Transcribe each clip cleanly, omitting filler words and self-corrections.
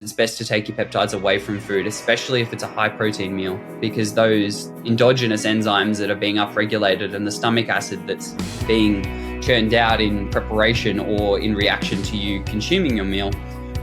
It's best to take your peptides away from food, especially if it's a high protein meal, because those endogenous enzymes that are being upregulated and the stomach acid that's being churned out in preparation or in reaction to you consuming your meal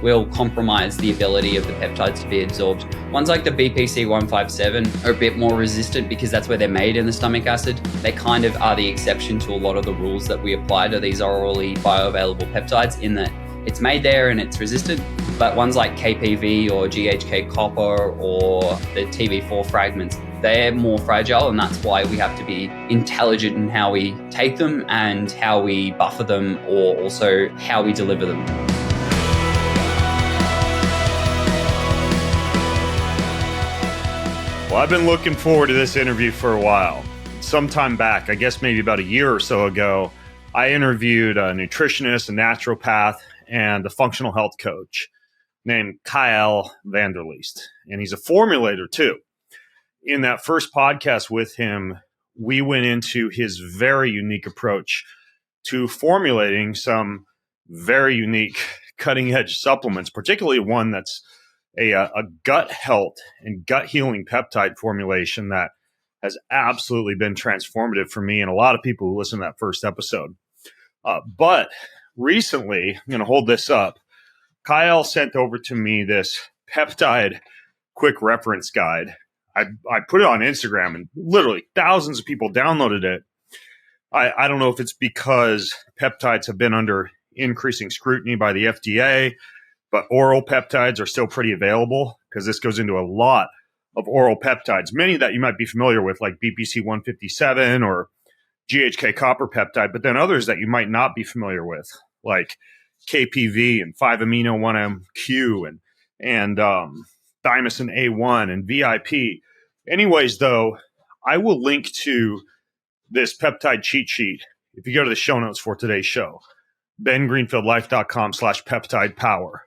will compromise the ability of the peptides to be absorbed. Ones like the BPC 157 are a bit more resistant because that's where they're made in the stomach acid. They kind of are the exception to a lot of the rules that we apply to these orally bioavailable peptides, in that it's made there and it's resistant. But ones like KPV or GHK-Cu or the TV4 fragments, they're more fragile, and that's why we have to be intelligent in how we take them and how we buffer them, or also how we deliver them. Well, I've been looking forward to this interview for a while. Sometime back, I guess maybe about a year or so ago, I interviewed a nutritionist, a naturopath, and a functional health coach named Kyal Vanderleest. And he's a formulator too. In that first podcast with him, we went into his very unique approach to formulating some very unique cutting edge supplements, particularly one that's a gut health and gut healing peptide formulation that has absolutely been transformative for me and a lot of people who listen to that first episode. But recently, I'm going to hold this up. Kyal sent over to me this peptide quick reference guide. I put it on Instagram and literally thousands of people downloaded it. I don't know if it's because peptides have been under increasing scrutiny by the FDA, but oral peptides are still pretty available because this goes into a lot of oral peptides, many that you might be familiar with, like BPC 157 or GHK-Cu peptide, but then others that you might not be familiar with, like KPV and 5-amino-1-MQ and thymosin A1 and VIP. Anyways, though, I will link to this peptide cheat sheet if you go to the show notes for today's show, bengreenfieldlife.com/peptide power.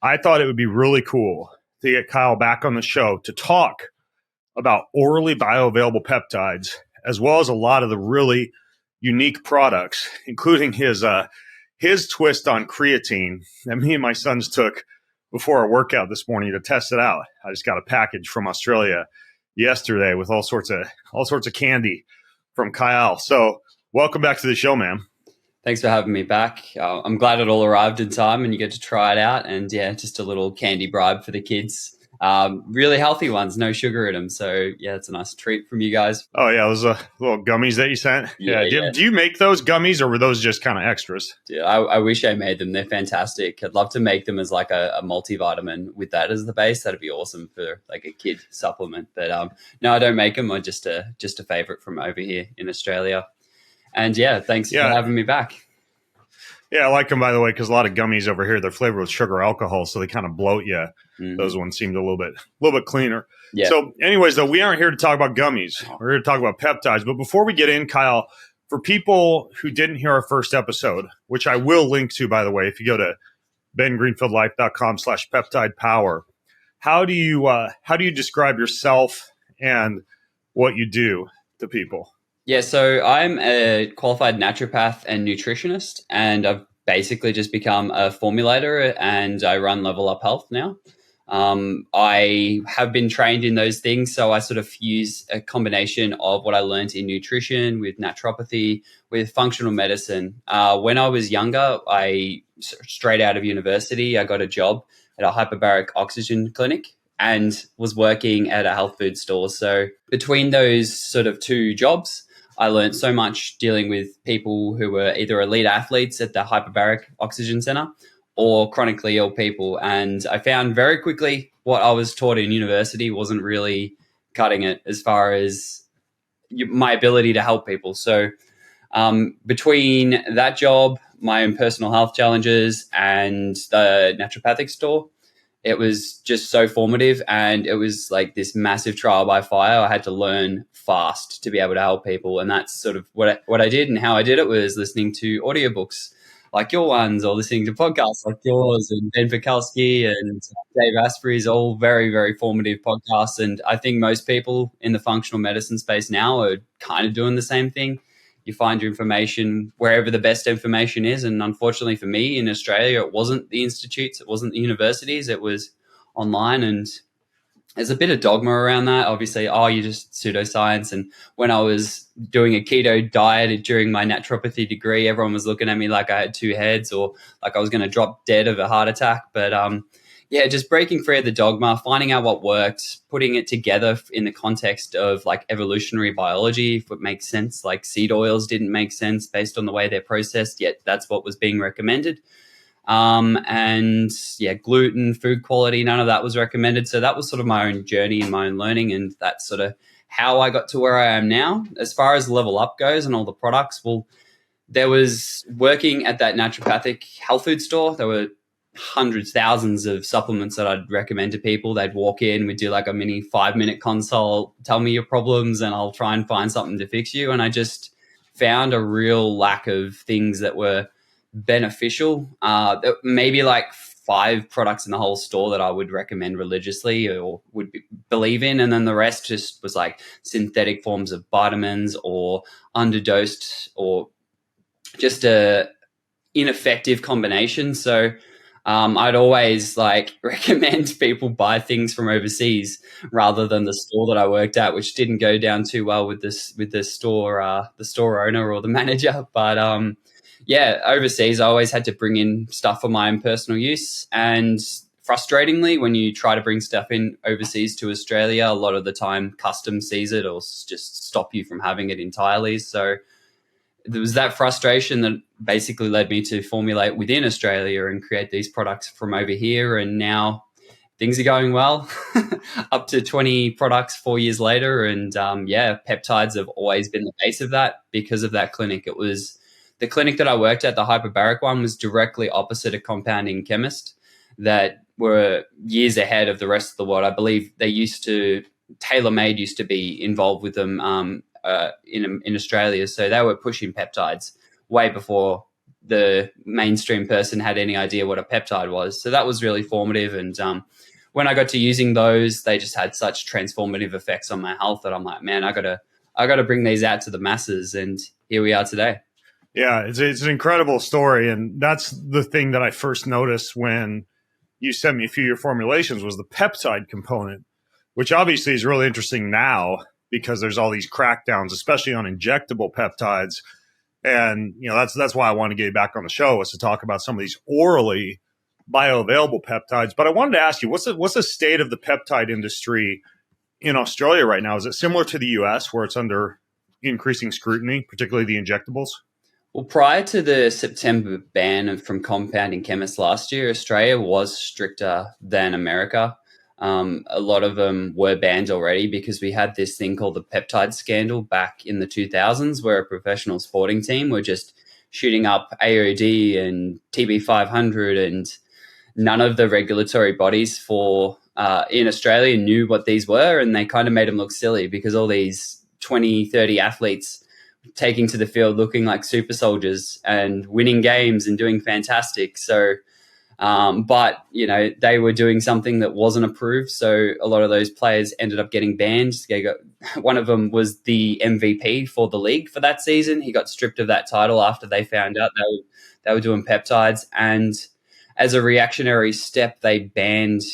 I thought it would be really cool to get Kyal back on the show to talk about orally bioavailable peptides, as well as a lot of the really unique products, including his twist on creatine that me and my sons took before our workout this morning to test it out. I just got a package from Australia yesterday with all sorts of candy from Kyal. So welcome back to the show, man. Thanks for having me back. I'm glad it all arrived in time and you get to try it out. And yeah, just a little candy bribe for the kids. Really healthy ones, no sugar in them. So yeah, it's a nice treat from you guys. Oh yeah, those little gummies that you sent. Yeah. Do you make those gummies, or were those just kind of extras? Yeah, I wish I made them. They're fantastic. I'd love to make them as like a multivitamin with that as the base. That'd be awesome for like a kid supplement. But no, I don't make them. I'm just a favorite from over here in Australia. And yeah, thanks for having me back. Yeah, I like them, by the way, because a lot of gummies over here, they're flavored with sugar alcohol, so they kind of bloat you. Mm-hmm. Those ones seemed a little bit cleaner. Yeah. So anyways, though, we aren't here to talk about gummies. We're here to talk about peptides. But before we get in, Kyal, for people who didn't hear our first episode, which I will link to, by the way, if you go to bengreenfieldlife.com/peptide power, how do you describe yourself and what you do to people? Yeah, so I'm a qualified naturopath and nutritionist, and I've basically just become a formulator, and I run Level Up Health now. I have been trained in those things, so I sort of use a combination of what I learned in nutrition with naturopathy, with functional medicine. When I was younger, straight out of university, I got a job at a hyperbaric oxygen clinic and was working at a health food store. So between those sort of two jobs, I learned so much dealing with people who were either elite athletes at the hyperbaric oxygen center or chronically ill people. And I found very quickly what I was taught in university wasn't really cutting it as far as my ability to help people. So between that job, my own personal health challenges, and the naturopathic store, it was just so formative, and it was like this massive trial by fire. I had to learn fast to be able to help people, and that's sort of what I did. And how I did it was listening to audiobooks like your ones, or listening to podcasts like yours and Ben Pekalski and Dave Asprey's, all very, very formative podcasts. And I think most people in the functional medicine space now are kind of doing the same thing. you find your information wherever the best information is. And unfortunately for me in Australia, it wasn't the institutes, it wasn't the universities, it was online. And there's a bit of dogma around that. Obviously, you're just pseudoscience. And when I was doing a keto diet during my naturopathy degree, everyone was looking at me like I had two heads or like I was going to drop dead of a heart attack. But just breaking free of the dogma, finding out what worked, putting it together in the context of like evolutionary biology, if it makes sense. Like seed oils didn't make sense based on the way they're processed, yet that's what was being recommended. Gluten, food quality, none of that was recommended. So that was sort of my own journey and my own learning. And that's sort of how I got to where I am now. As far as Level Up goes and all the products, well, there was working at that naturopathic health food store. There were hundreds, thousands of supplements that I'd recommend to people. They'd walk in, we'd do like a mini 5-minute consult, tell me your problems, and I'll try and find something to fix you. And I just found a real lack of things that were beneficial. Maybe like 5 products in the whole store that I would recommend religiously or believe in. And then the rest just was like synthetic forms of vitamins or underdosed or just a ineffective combination. So I'd always like recommend people buy things from overseas rather than the store that I worked at, which didn't go down too well with the store owner or the manager. But overseas, I always had to bring in stuff for my own personal use. And frustratingly, when you try to bring stuff in overseas to Australia, a lot of the time customs sees it or just stop you from having it entirely. So there was that frustration that basically led me to formulate within Australia and create these products from over here. And now things are going well, up to 20 products 4 years later. And peptides have always been the base of that because of that clinic. It was the clinic that I worked at, the hyperbaric one, was directly opposite a compounding chemist that were years ahead of the rest of the world. I believe TaylorMade used to be involved with them in Australia. So they were pushing peptides way before the mainstream person had any idea what a peptide was. So that was really formative. And when I got to using those, they just had such transformative effects on my health that I'm like, man, I gotta bring these out to the masses. And here we are today. Yeah, it's an incredible story. And that's the thing that I first noticed when you sent me a few of your formulations was the peptide component, which obviously is really interesting now because there's all these crackdowns, especially on injectable peptides. And, that's why I want to get you back on the show, was to talk about some of these orally bioavailable peptides. But I wanted to ask you, what's the state of the peptide industry in Australia right now? Is it similar to the US where it's under increasing scrutiny, particularly the injectables? Well, prior to the September ban from compounding chemists last year, Australia was stricter than America. A lot of them were banned already because we had this thing called the peptide scandal back in the 2000s where a professional sporting team were just shooting up AOD and TB500, and none of the regulatory bodies in Australia knew what these were, and they kind of made them look silly because all these 20, 30 athletes taking to the field looking like super soldiers and winning games and doing fantastic. So, but they were doing something that wasn't approved. So a lot of those players ended up getting banned. One of them was the MVP for the league for that season. He got stripped of that title after they found out they were doing peptides. And as a reactionary step, they banned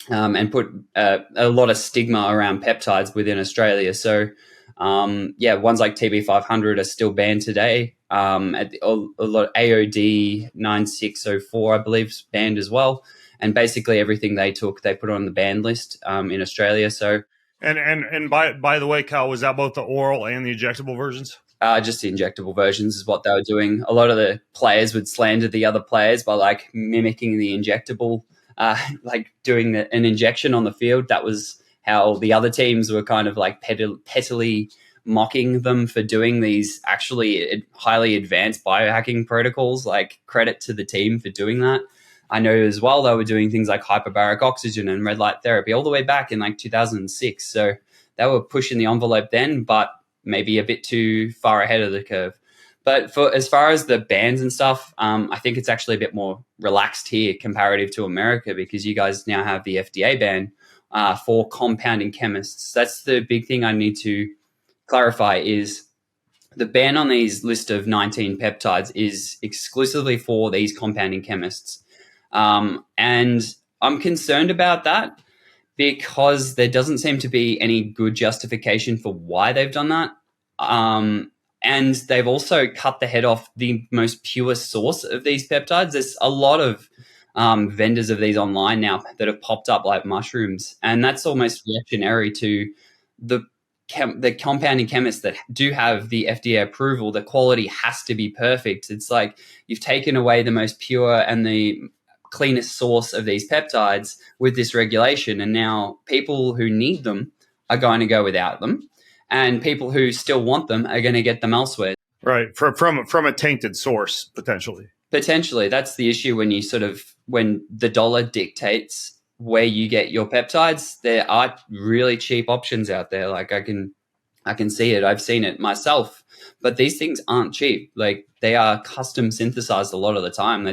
and put a lot of stigma around peptides within Australia. So, ones like TB500 are still banned today. A lot of AOD 9604, I believe, is banned as well. And basically everything they took, they put on the banned list in Australia. So, and by the way, Kyal, was that both the oral and the injectable versions? Just the injectable versions is what they were doing. A lot of the players would slander the other players by like mimicking the injectable, like doing an injection on the field. That was how the other teams were kind of like pettily mocking them for doing these actually highly advanced biohacking protocols. Like, credit to the team for doing that. I know as well they were doing things like hyperbaric oxygen and red light therapy all the way back in like 2006. So they were pushing the envelope then, but maybe a bit too far ahead of the curve. But for as far as the bans and stuff, I think it's actually a bit more relaxed here comparative to America, because you guys now have the FDA ban for compounding chemists. That's the big thing I need to clarify is The ban on these list of 19 peptides is exclusively for these compounding chemists. And I'm concerned about that because there doesn't seem to be any good justification for why they've done that. And they've also cut the head off the most pure source of these peptides. There's a lot of vendors of these online now that have popped up like mushrooms, and that's almost reactionary to the the compounding chemists that do have the FDA approval. The quality has to be perfect. It's like you've taken away the most pure and the cleanest source of these peptides with this regulation, and now people who need them are going to go without them, and people who still want them are going to get them elsewhere. Right, from a tainted source potentially. Potentially, that's the issue when the dollar dictates where you get your peptides. There are really cheap options out there. Like I can see it. I've seen it myself. But these things aren't cheap. Like they are custom synthesized a lot of the time.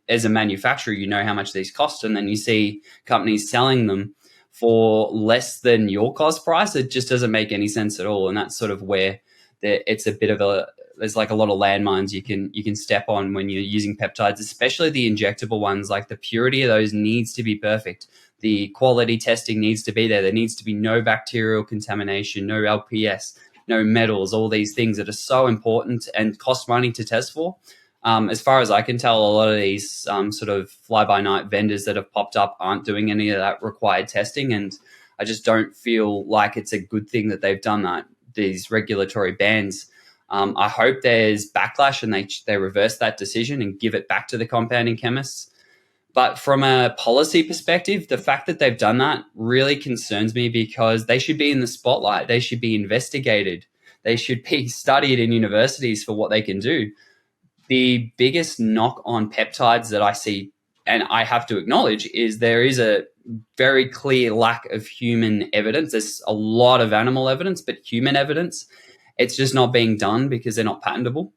As a manufacturer, you know how much these cost, and then you see companies selling them for less than your cost price. It just doesn't make any sense at all. And that's sort of where it's a bit of there's like a lot of landmines you can step on when you're using peptides, especially the injectable ones. Like the purity of those needs to be perfect. The quality testing needs to be there. There needs to be no bacterial contamination, no LPS, no metals, all these things that are so important and cost money to test for. As far as I can tell, a lot of these sort of fly-by-night vendors that have popped up aren't doing any of that required testing, and I just don't feel like it's a good thing that they've done that, these regulatory bans. I hope there's backlash and they reverse that decision and give it back to the compounding chemists. But from a policy perspective, the fact that they've done that really concerns me because they should be in the spotlight. They should be investigated. They should be studied in universities for what they can do. The biggest knock on peptides that I see, and I have to acknowledge, is there is a very clear lack of human evidence. There's a lot of animal evidence, but human evidence, it's just not being done because they're not patentable.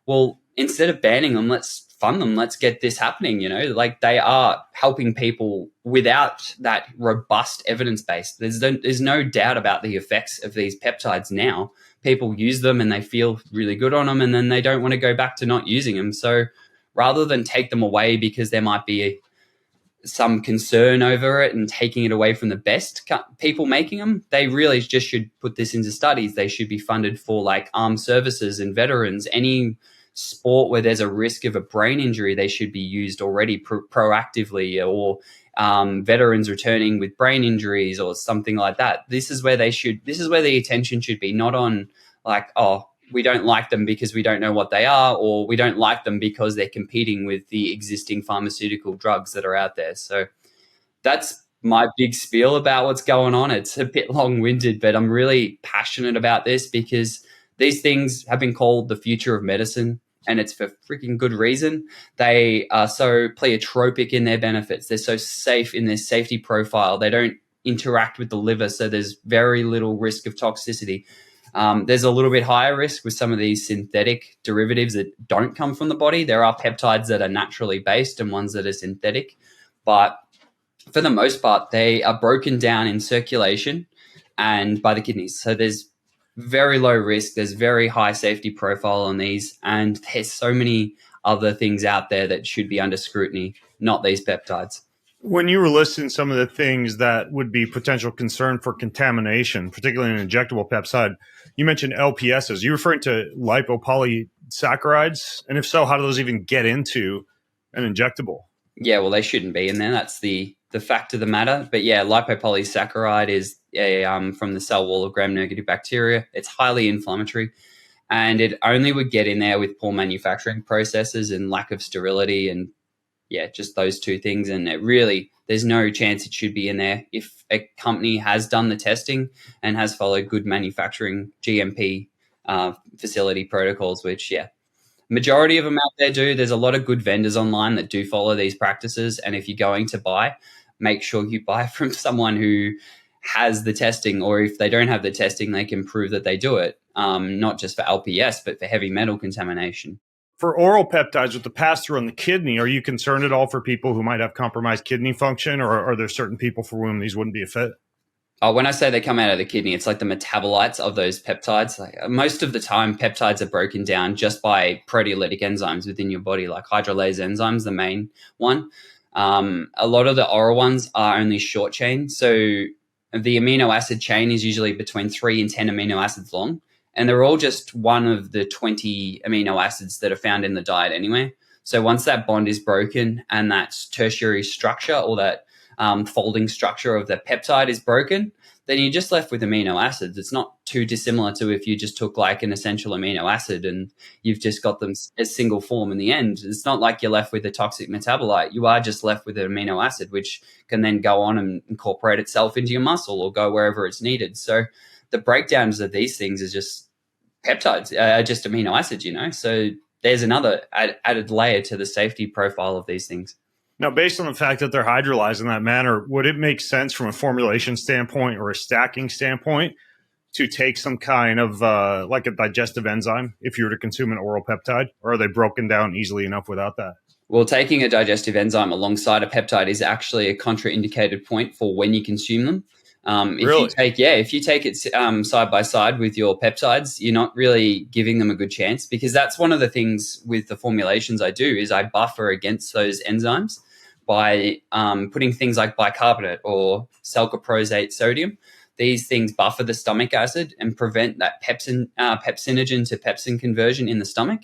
Well, instead of banning them, let's fund them. Let's get this happening. Like they are helping people without that robust evidence base. There's no doubt about the effects of these peptides now. People use them and they feel really good on them, and then they don't want to go back to not using them. So rather than take them away because there might be some concern over it and taking it away from the best people making them, they really just should put this into studies. They should be funded for like armed services and veterans. Any sport where there's a risk of a brain injury, they should be used already proactively, or veterans returning with brain injuries or something like that. This is where the attention should be, not on like, oh, we don't like them because we don't know what they are, or we don't like them because they're competing with the existing pharmaceutical drugs that are out there. So that's my big spiel about what's going on. It's a bit long-winded, but I'm really passionate about this because these things have been called the future of medicine, and it's for freaking good reason. They are so pleiotropic in their benefits. They're so safe in their safety profile. They don't interact with the liver, so there's very little risk of toxicity. There's a little bit higher risk with some of these synthetic derivatives that don't come from the body. There are peptides that are naturally based and ones that are synthetic, but for the most part, they are broken down in circulation and by the kidneys. So there's very low risk. There's very high safety profile on these, and there's so many other things out there that should be under scrutiny, not these peptides. When you were listing some of the things that would be potential concern for contamination, particularly in an injectable peptide, you mentioned LPSs. Are you referring to lipopolysaccharides? And if so, how do those even get into an injectable? Yeah, well, they shouldn't be in there. That's the fact of the matter. But yeah, lipopolysaccharide is from the cell wall of gram-negative bacteria. It's highly inflammatory, and it only would get in there with poor manufacturing processes and lack of sterility, and just those two things. And there's no chance it should be in there if a company has done the testing and has followed good manufacturing GMP facility protocols, which, majority of them out there do. There's a lot of good vendors online that do follow these practices. And if you're going to buy, make sure you buy from someone who has the testing, or if they don't have the testing, they can prove that they do it, not just for LPS, but for heavy metal contamination. For oral peptides with the pass-through on the kidney, are you concerned at all for people who might have compromised kidney function, or are there certain people for whom these wouldn't be a fit? When I say they come out of the kidney, it's like the metabolites of those peptides. Like most of the time, peptides are broken down just by proteolytic enzymes within your body, like hydrolase enzymes, the main one. A lot of the oral ones are only short chain. So the amino acid chain is usually between 3 and 10 amino acids long. And they're all just one of the 20 amino acids that are found in the diet anyway. So once that bond is broken and that tertiary structure or that folding structure of the peptide is broken, then you're just left with amino acids. It's not too dissimilar to if you just took like an essential amino acid and you've just got them as single form in the end. It's not like you're left with a toxic metabolite. You are just left with an amino acid, which can then go on and incorporate itself into your muscle or go wherever it's needed. So the breakdowns of these things is just peptides, just amino acids, So there's another added layer to the safety profile of these things. Now, based on the fact that they're hydrolyzed in that manner, would it make sense from a formulation standpoint or a stacking standpoint to take some kind of like a digestive enzyme if you were to consume an oral peptide, or are they broken down easily enough without that? Well, taking a digestive enzyme alongside a peptide is actually a contraindicated point for when you consume them. Really? If you take it side by side with your peptides, you're not really giving them a good chance, because that's one of the things with the formulations I do is I buffer against those enzymes by putting things like bicarbonate or selcoprosate sodium. These things buffer the stomach acid and prevent that pepsinogen to pepsin conversion in the stomach,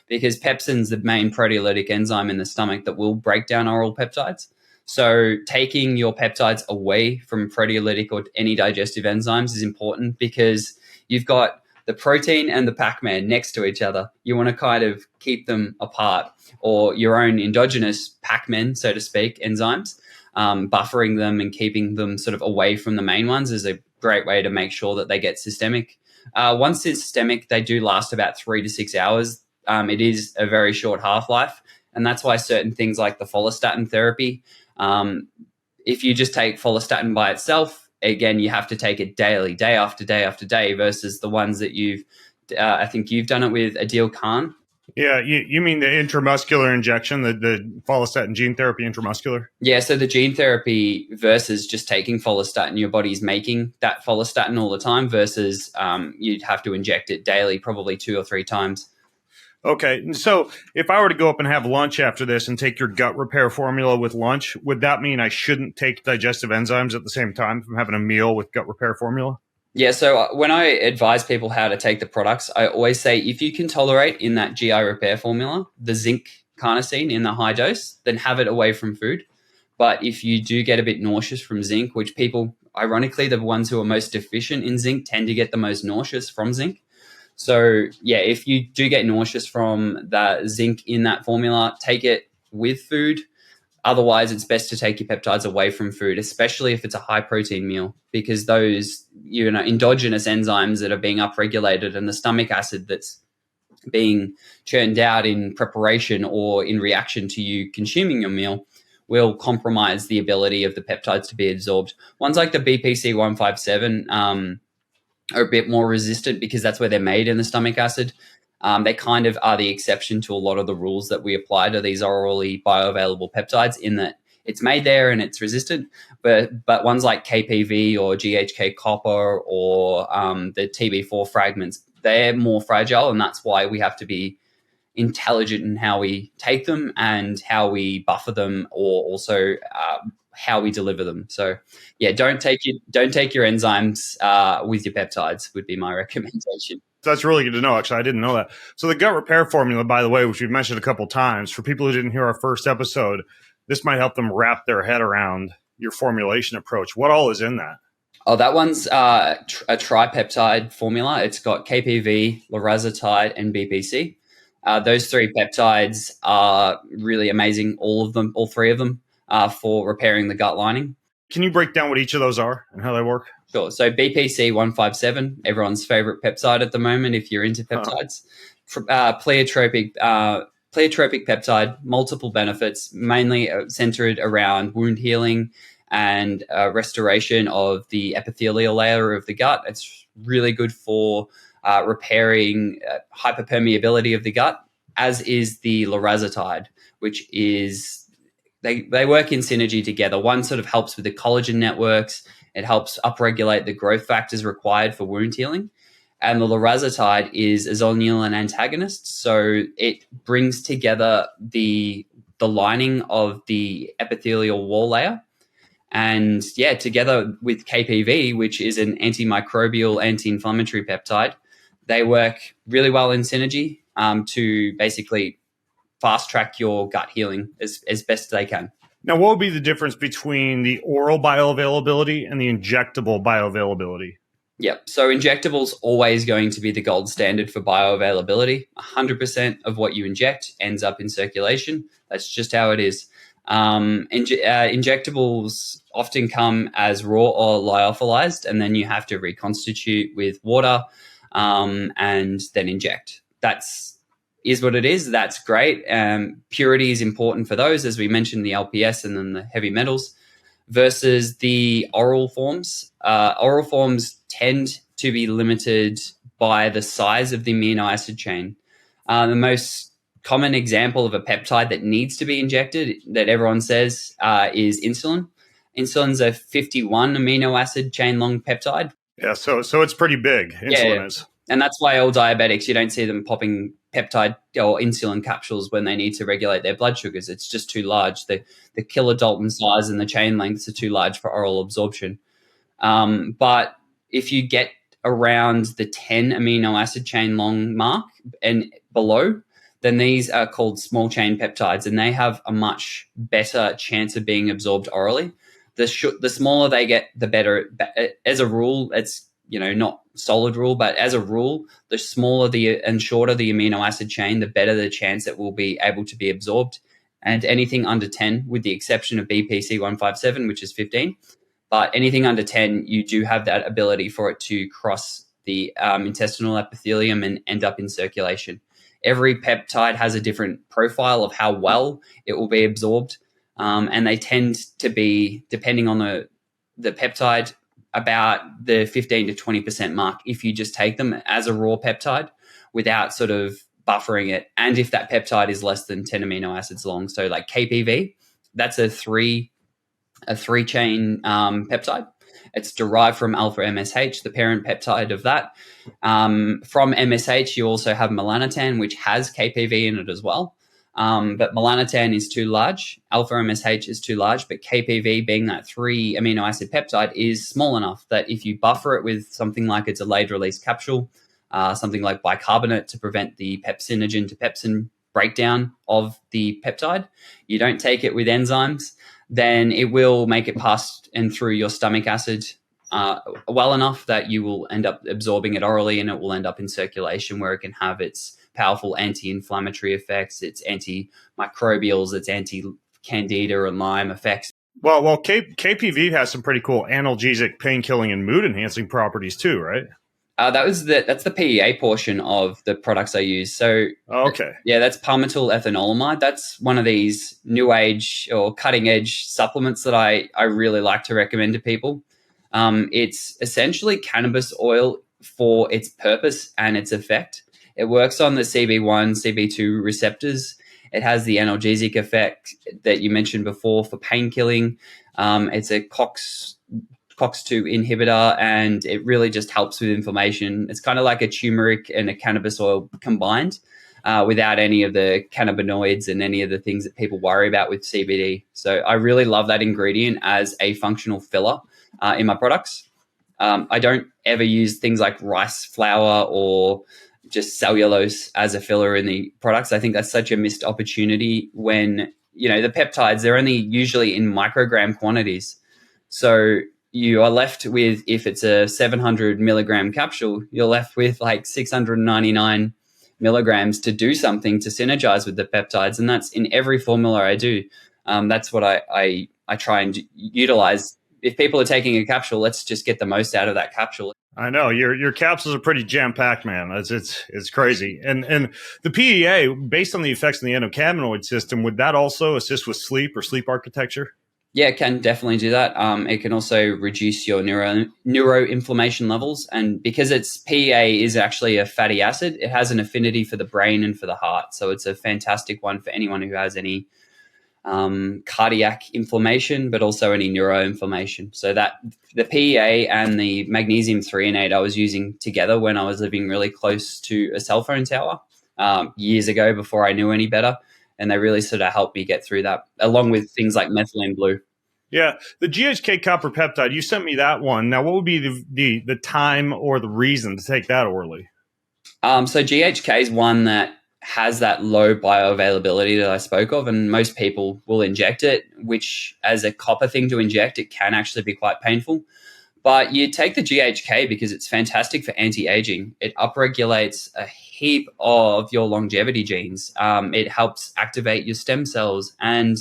because pepsin's the main proteolytic enzyme in the stomach that will break down oral peptides. So taking your peptides away from proteolytic or any digestive enzymes is important, because you've got the protein and the Pac-Man next to each other. You want to kind of keep them apart, or your own endogenous Pac-Men, so to speak, enzymes. Buffering them and keeping them sort of away from the main ones is a great way to make sure that they get systemic. Once systemic, they do last about 3 to 6 hours. It is a very short half-life, and that's why certain things like the follistatin therapy, if you just take follistatin by itself, again, you have to take it daily, day after day after day, versus the ones that I think you've done it with Adil Khan. Yeah, you mean the intramuscular injection, the follistatin gene therapy intramuscular? Yeah, so the gene therapy versus just taking follistatin, your body's making that follistatin all the time, versus you'd have to inject it daily, probably 2 or 3 times. Okay, so if I were to go up and have lunch after this and take your gut repair formula with lunch, would that mean I shouldn't take digestive enzymes at the same time if I'm having a meal with gut repair formula? Yeah, so when I advise people how to take the products, I always say if you can tolerate in that GI repair formula the zinc carnosine in the high dose, then have it away from food. But if you do get a bit nauseous from zinc, which people, ironically, the ones who are most deficient in zinc tend to get the most nauseous from zinc. So yeah, if you do get nauseous from the zinc in that formula, take it with food. Otherwise, it's best to take your peptides away from food, especially if it's a high protein meal, because those endogenous enzymes that are being upregulated and the stomach acid that's being churned out in preparation or in reaction to you consuming your meal will compromise the ability of the peptides to be absorbed. Ones like the BPC 157 are a bit more resistant because that's where they're made in the stomach acid. They kind of are the exception to a lot of the rules that we apply to these orally bioavailable peptides, in that it's made there and it's resistant. But ones like KPV or GHK-Copper or the TB4 fragments, they're more fragile, and that's why we have to be intelligent in how we take them and how we buffer them, or also how we deliver them. So yeah, don't take your enzymes with your peptides would be my recommendation. That's really good to know. Actually, I didn't know that. So the gut repair formula, by the way, which we've mentioned a couple of times, for people who didn't hear our first episode, this might help them wrap their head around your formulation approach. What all is in that? Oh, that one's a tripeptide formula. It's got KPV, lorazepatide, and BPC. Those 3 peptides are really amazing. All 3 of them, for repairing the gut lining. Can you break down what each of those are and how they work? Sure. So BPC 157, everyone's favorite peptide at the moment if you're into peptides. Pleiotropic peptide, multiple benefits, mainly centered around wound healing and restoration of the epithelial layer of the gut. It's really good for repairing hyperpermeability of the gut, as is the lorazepatide, which is they work in synergy together. One sort of helps with the collagen networks It helps upregulate the growth factors required for wound healing. And the lorazepatide is a zonulan antagonist, so it brings together the lining of the epithelial wall layer. And together with KPV, which is an antimicrobial, anti-inflammatory peptide, they work really well in synergy to basically fast track your gut healing as best they can. Now, what would be the difference between the oral bioavailability and the injectable bioavailability? Yep. So injectables always going to be the gold standard for bioavailability. 100% of what you inject ends up in circulation. That's just how it is. Injectables often come as raw or lyophilized, and then you have to reconstitute with water and then inject. That's what it is. That's great. Purity is important for those, as we mentioned, the LPS and then the heavy metals, versus the oral forms. Oral forms tend to be limited by the size of the amino acid chain. The most common example of a peptide that needs to be injected that everyone says is insulin. Insulin's a 51 amino acid chain long peptide. Yeah, so it's pretty big. Insulin is. And that's why all diabetics, you don't see them popping peptide or insulin capsules when they need to regulate their blood sugars. It's just too large. The kilodalton size and the chain lengths are too large for oral absorption. But if you get around the 10 amino acid chain long mark and below, then these are called small chain peptides, and they have a much better chance of being absorbed orally. The smaller they get, the better. As a rule, it's not solid rule, but as a rule, the smaller and shorter the amino acid chain, the better the chance it will be able to be absorbed. And anything under 10, with the exception of BPC 157, which is 15, but anything under 10, you do have that ability for it to cross the intestinal epithelium and end up in circulation. Every peptide has a different profile of how well it will be absorbed, and they tend to be, depending on the peptide, about the 15 to 20% mark if you just take them as a raw peptide without sort of buffering it. And if that peptide is less than 10 amino acids long, so like KPV, that's a three chain peptide. It's derived from alpha MSH, the parent peptide of that. From MSH, you also have melanotan, which has KPV in it as well. But melanotan is too large. Alpha MSH is too large, but KPV, being that 3 amino acid peptide, is small enough that if you buffer it with something like a delayed release capsule, something like bicarbonate to prevent the pepsinogen to pepsin breakdown of the peptide, you don't take it with enzymes, then it will make it past and through your stomach acid well enough that you will end up absorbing it orally, and it will end up in circulation where it can have its powerful anti-inflammatory effects, its antimicrobials, its anti-candida and Lyme effects. Well, KPV has some pretty cool analgesic, pain-killing, and mood-enhancing properties too, right? That's the PEA portion of the products I use. So, okay, that's palmitil ethanolamide. That's one of these new age or cutting edge supplements that I really like to recommend to people. It's essentially cannabis oil for its purpose and its effect. It works on the CB1, CB2 receptors. It has the analgesic effect that you mentioned before for pain killing. It's a COX-2 inhibitor, and it really just helps with inflammation. It's kind of like a turmeric and a cannabis oil combined without any of the cannabinoids and any of the things that people worry about with CBD. So I really love that ingredient as a functional filler in my products. I don't ever use things like rice flour or just cellulose as a filler in the products. I think that's such a missed opportunity when, the peptides, they're only usually in microgram quantities. So you are left with, if it's a 700 milligram capsule, you're left with like 699 milligrams to do something to synergize with the peptides. And that's in every formula I do. That's what I try and utilize. If people are taking a capsule, let's just get the most out of that capsule. I know your capsules are pretty jam-packed, man. It's crazy. And the PEA, based on the effects in the endocannabinoid system, would that also assist with sleep or sleep architecture? Yeah, it can definitely do that. It can also reduce your neuroinflammation levels. And because its PEA is actually a fatty acid, it has an affinity for the brain and for the heart. So it's a fantastic one for anyone who has any cardiac inflammation, but also any neuroinflammation. So that the PEA and the magnesium threonate I was using together when I was living really close to a cell phone tower years ago before I knew any better. And they really sort of helped me get through that, along with things like methylene blue. Yeah, the GHK copper peptide, you sent me that one. Now, what would be the time or the reason to take that orally? So GHK is one that has that low bioavailability that I spoke of, and most people will inject it, which as a copper thing to inject, it can actually be quite painful. But you take the GHK because it's fantastic for anti-aging. It upregulates a heap of your longevity genes. It helps activate your stem cells, and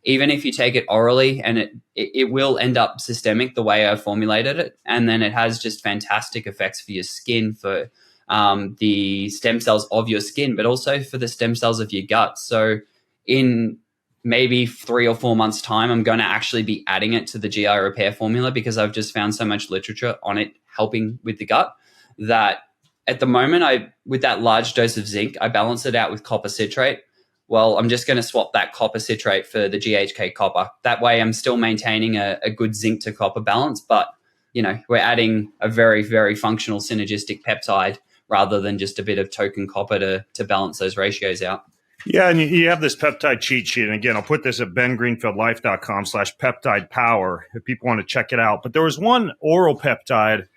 even if you take it orally, and it will end up systemic the way I formulated it, and then it has just fantastic effects for your skin, for the stem cells of your skin, but also for the stem cells of your gut. So in maybe 3 or 4 months' time, I'm going to actually be adding it to the GI repair formula because I've just found so much literature on it helping with the gut that at the moment, with that large dose of zinc, I balance it out with copper citrate. Well, I'm just going to swap that copper citrate for the GHK copper. That way I'm still maintaining a good zinc to copper balance, but we're adding a very, very functional synergistic peptide rather than just a bit of token copper to balance those ratios out. Yeah, and you have this peptide cheat sheet. And again, I'll put this at bengreenfieldlife.com/peptide power if people want to check it out. But there was one oral peptide.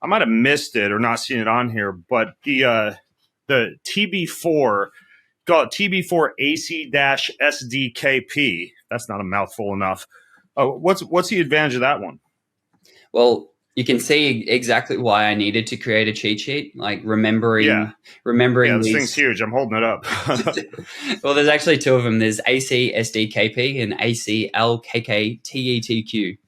I might have missed it or not seen it on here, but the TB4, call it TB4 AC-SDKP. That's not a mouthful enough. What's the advantage of that one? Well, you can see exactly why I needed to create a cheat sheet, like remembering. Yeah, this thing's huge. I'm holding it up. Well, there's actually two of them. There's AC-SDKP and AC-LKK-TETQ.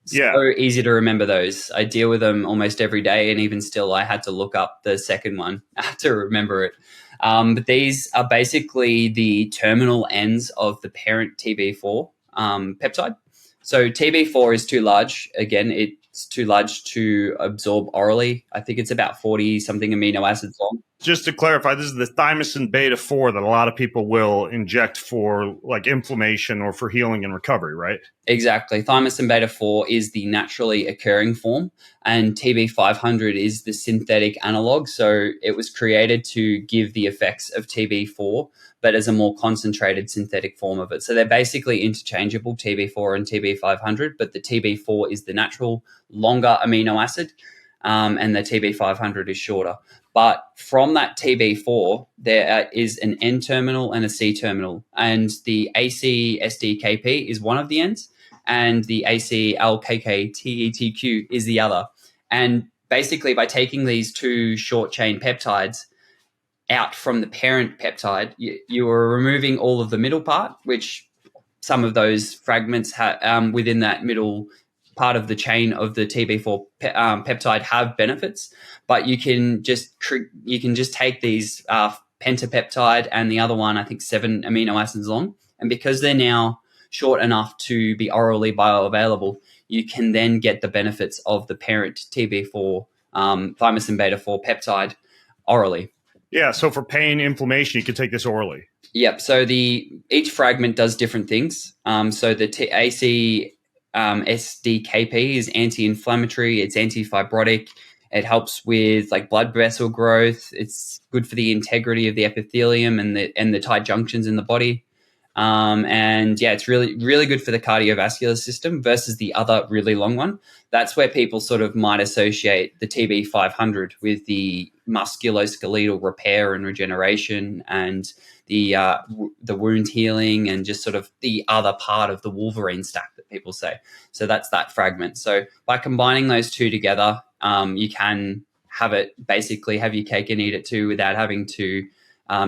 So easy to remember those. I deal with them almost every day, and even still, I had to look up the second one to remember it. But these are basically the terminal ends of the parent TB4 peptide. So TB4 is too large. Again, it's too large to absorb orally. I think it's about 40-something amino acids long. Just to clarify, this is the thymosin beta-4 that a lot of people will inject for like inflammation or for healing and recovery, right? Exactly. Thymosin beta-4 is the naturally occurring form, and TB500 is the synthetic analog. So it was created to give the effects of TB4, but as a more concentrated synthetic form of it. So they're basically interchangeable, TB4 and TB500, but the TB4 is the natural longer amino acid, and the TB500 is shorter. But from that TB4, there is an N terminal and a C terminal, and the AC-SDKP is one of the ends, and the AC-LKK-TETQ is the other. And basically, by taking these two short chain peptides out from the parent peptide, you are removing all of the middle part, which some of those fragments within that middle part of the chain of the TB4 peptide have benefits, but you can just take these pentapeptide and the other one, I think 7 amino acids long, and because they're now short enough to be orally bioavailable, you can then get the benefits of the parent TB4 thymosin beta-4 peptide orally. Yeah, so for pain, inflammation, you can take this orally. Yep. So each fragment does different things. So the AC-SDKP is anti-inflammatory. It's anti-fibrotic. It helps with like blood vessel growth. It's good for the integrity of the epithelium and the tight junctions in the body. And yeah, it's really, really good for the cardiovascular system versus the other really long one. That's where people sort of might associate the TB500 with the musculoskeletal repair and regeneration and the wound healing and just sort of the other part of the Wolverine stack that people say. So that's that fragment. So by combining those two together, you can have your cake and eat it too without having to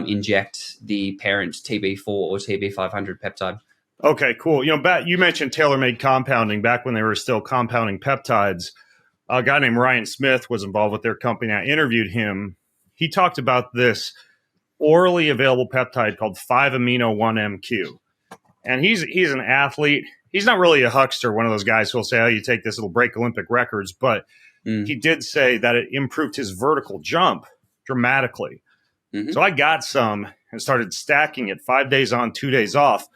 inject the parent TB4 or TB500 peptide. Okay, cool. You mentioned tailor-made compounding back when they were still compounding peptides. A guy named Ryan Smith was involved with their company. I interviewed him. He talked about this orally available peptide called 5-amino-1-MQ. And he's an athlete. He's not really a huckster, one of those guys who will say, oh, you take this, it'll break Olympic records. But he did say that it improved his vertical jump dramatically. Mm-hmm. So I got some and started stacking it 5 days on, 2 days off.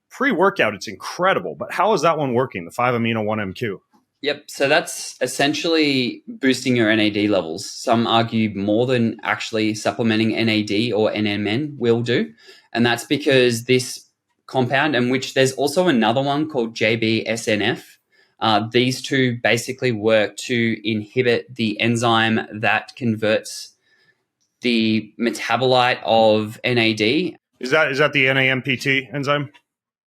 pre-workout, it's incredible. But how is that one working, the 5-amino-1-MQ? Yep. So that's essentially boosting your NAD levels. Some argue more than actually supplementing NAD or NMN will do. And that's because this compound, and which there's also another one called JBSNF, these two basically work to inhibit the enzyme that converts the metabolite of NAD. Is that the NAMPT enzyme?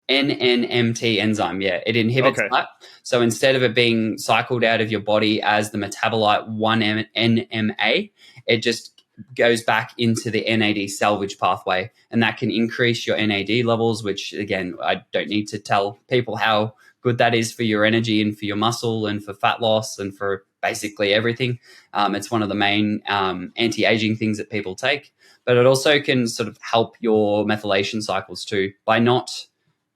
NNMT enzyme, yeah. It inhibits that. So instead of it being cycled out of your body as the metabolite 1-NMA, it just goes back into the NAD salvage pathway. And that can increase your NAD levels, which, again, I don't need to tell people how good that is for your energy and for your muscle and for fat loss and for basically everything. It's one of the main anti-aging things that people take. But it also can sort of help your methylation cycles too. By not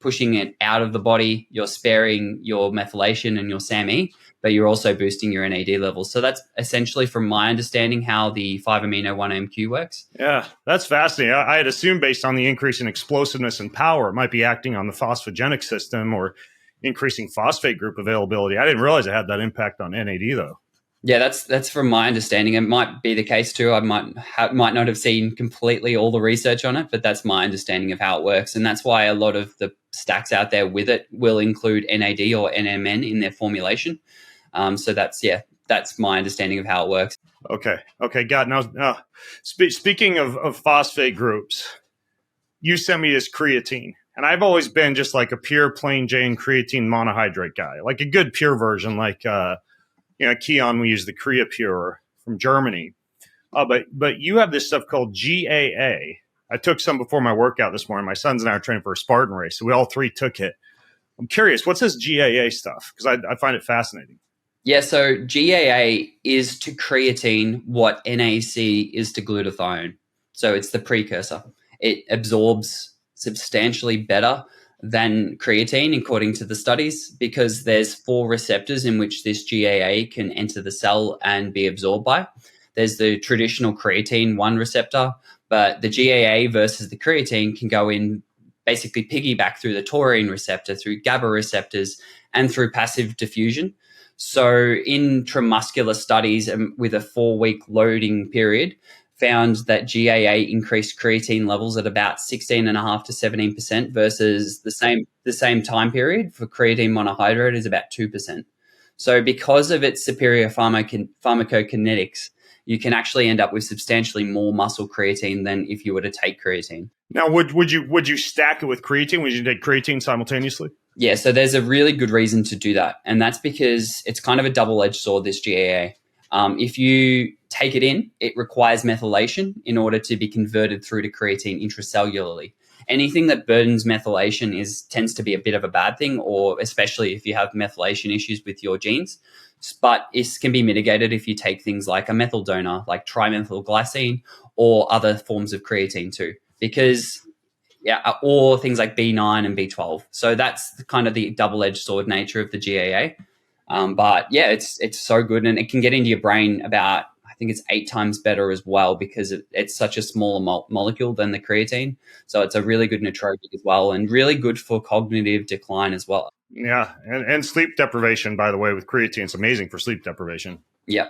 pushing it out of the body, you're sparing your methylation and your SAMe, but you're also boosting your NAD levels. So that's essentially, from my understanding, how the 5-amino-1-MQ works. Yeah, that's fascinating. I had assumed based on the increase in explosiveness and power, it might be acting on the phosphogenic system or increasing phosphate group availability. I didn't realize it had that impact on NAD, though. Yeah, that's from my understanding. It might be the case too. I might not have seen completely all the research on it, but that's my understanding of how it works. And that's why a lot of the stacks out there with it will include NAD or NMN in their formulation. So that's my understanding of how it works. Okay, got it. Now, speaking of phosphate groups, you sent me this creatine. And I've always been just like a pure plain Jane creatine monohydrate guy, like a good pure version, like Kyal, we use the CreaPure from Germany. But you have this stuff called GAA. I took some before my workout this morning. My sons and I are training for a Spartan race, so we all three took it. I'm curious, what's this GAA stuff? Because I find it fascinating. Yeah, so GAA is to creatine what NAC is to glutathione. So it's the precursor. It absorbs substantially better than creatine, according to the studies, because there's 4 receptors in which this GAA can enter the cell and be absorbed by. There's the traditional creatine 1 receptor, but the GAA versus the creatine can go in, basically piggyback through the taurine receptor, through GABA receptors, and through passive diffusion. So intramuscular studies with a 4-week loading period found that GAA increased creatine levels at about 16.5 to 17% versus the same time period for creatine monohydrate is about 2%. So because of its superior pharmacokinetics, you can actually end up with substantially more muscle creatine than if you were to take creatine. Now, would you stack it with creatine? Would you take creatine simultaneously? Yeah, so there's a really good reason to do that. And that's because it's kind of a double-edged sword, this GAA. If you take it in, it requires methylation in order to be converted through to creatine intracellularly. Anything that burdens methylation tends to be a bit of a bad thing, or especially if you have methylation issues with your genes. But it can be mitigated if you take things like a methyl donor, like trimethylglycine, or other forms of creatine too, or things like B9 and B12. So that's kind of the double-edged sword nature of the GAA. But yeah, it's so good, and it can get into your brain about, I think it's 8 times better as well, because it's such a smaller molecule than the creatine. So it's a really good nootropic as well, and really good for cognitive decline as well. Yeah, and sleep deprivation, by the way, with creatine, it's amazing for sleep deprivation. Yeah.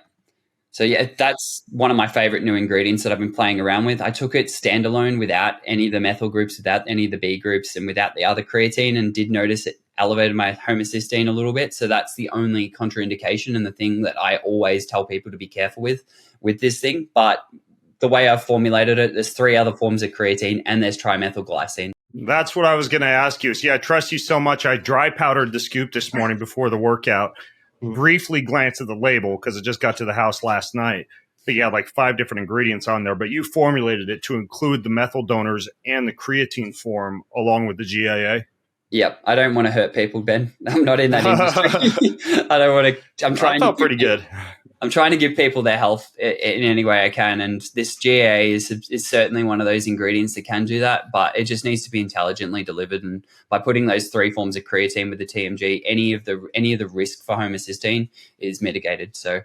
So yeah, that's one of my favorite new ingredients that I've been playing around with. I took it standalone without any of the methyl groups, without any of the B groups, and without the other creatine, and did notice it elevated my homocysteine a little bit. So that's the only contraindication and the thing that I always tell people to be careful with this thing. But the way I've formulated it, there's 3 other forms of creatine and there's trimethylglycine. That's what I was going to ask you. So yeah, I trust you so much. I dry powdered the scoop this morning before the workout. Briefly glanced at the label because it just got to the house last night. But you had like 5 different ingredients on there, but you formulated it to include the methyl donors and the creatine form along with the GAA. Yep. I don't want to hurt people, Ben. I'm not in that industry. I don't want to. I felt pretty good. I'm trying to give people their health in any way I can. And this GAA is certainly one of those ingredients that can do that, but it just needs to be intelligently delivered. And by putting those 3 forms of creatine with the TMG, any of the risk for homocysteine is mitigated. So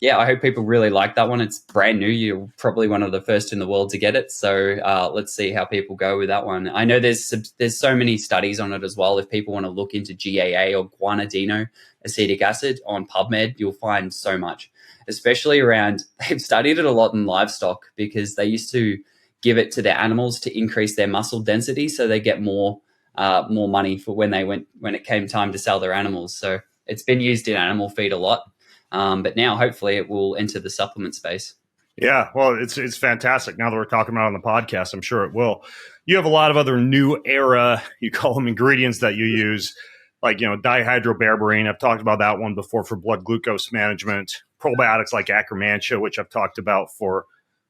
yeah, I hope people really like that one. It's brand new. You're probably one of the first in the world to get it. So let's see how people go with that one. I know there's so many studies on it as well. If people want to look into GAA or guanidine-acetic acid on PubMed, you'll find so much, especially around, they've studied it a lot in livestock because they used to give it to their animals to increase their muscle density so they get more money for when it came time to sell their animals. So it's been used in animal feed a lot. But now hopefully it will enter the supplement space. Yeah, well, it's fantastic. Now that we're talking about it on the podcast, I'm sure it will. You have a lot of other new era, you call them ingredients that you use, like, dihydroberberine. I've talked about that one before for blood glucose management. Probiotics like Akkermansia, which I've talked about for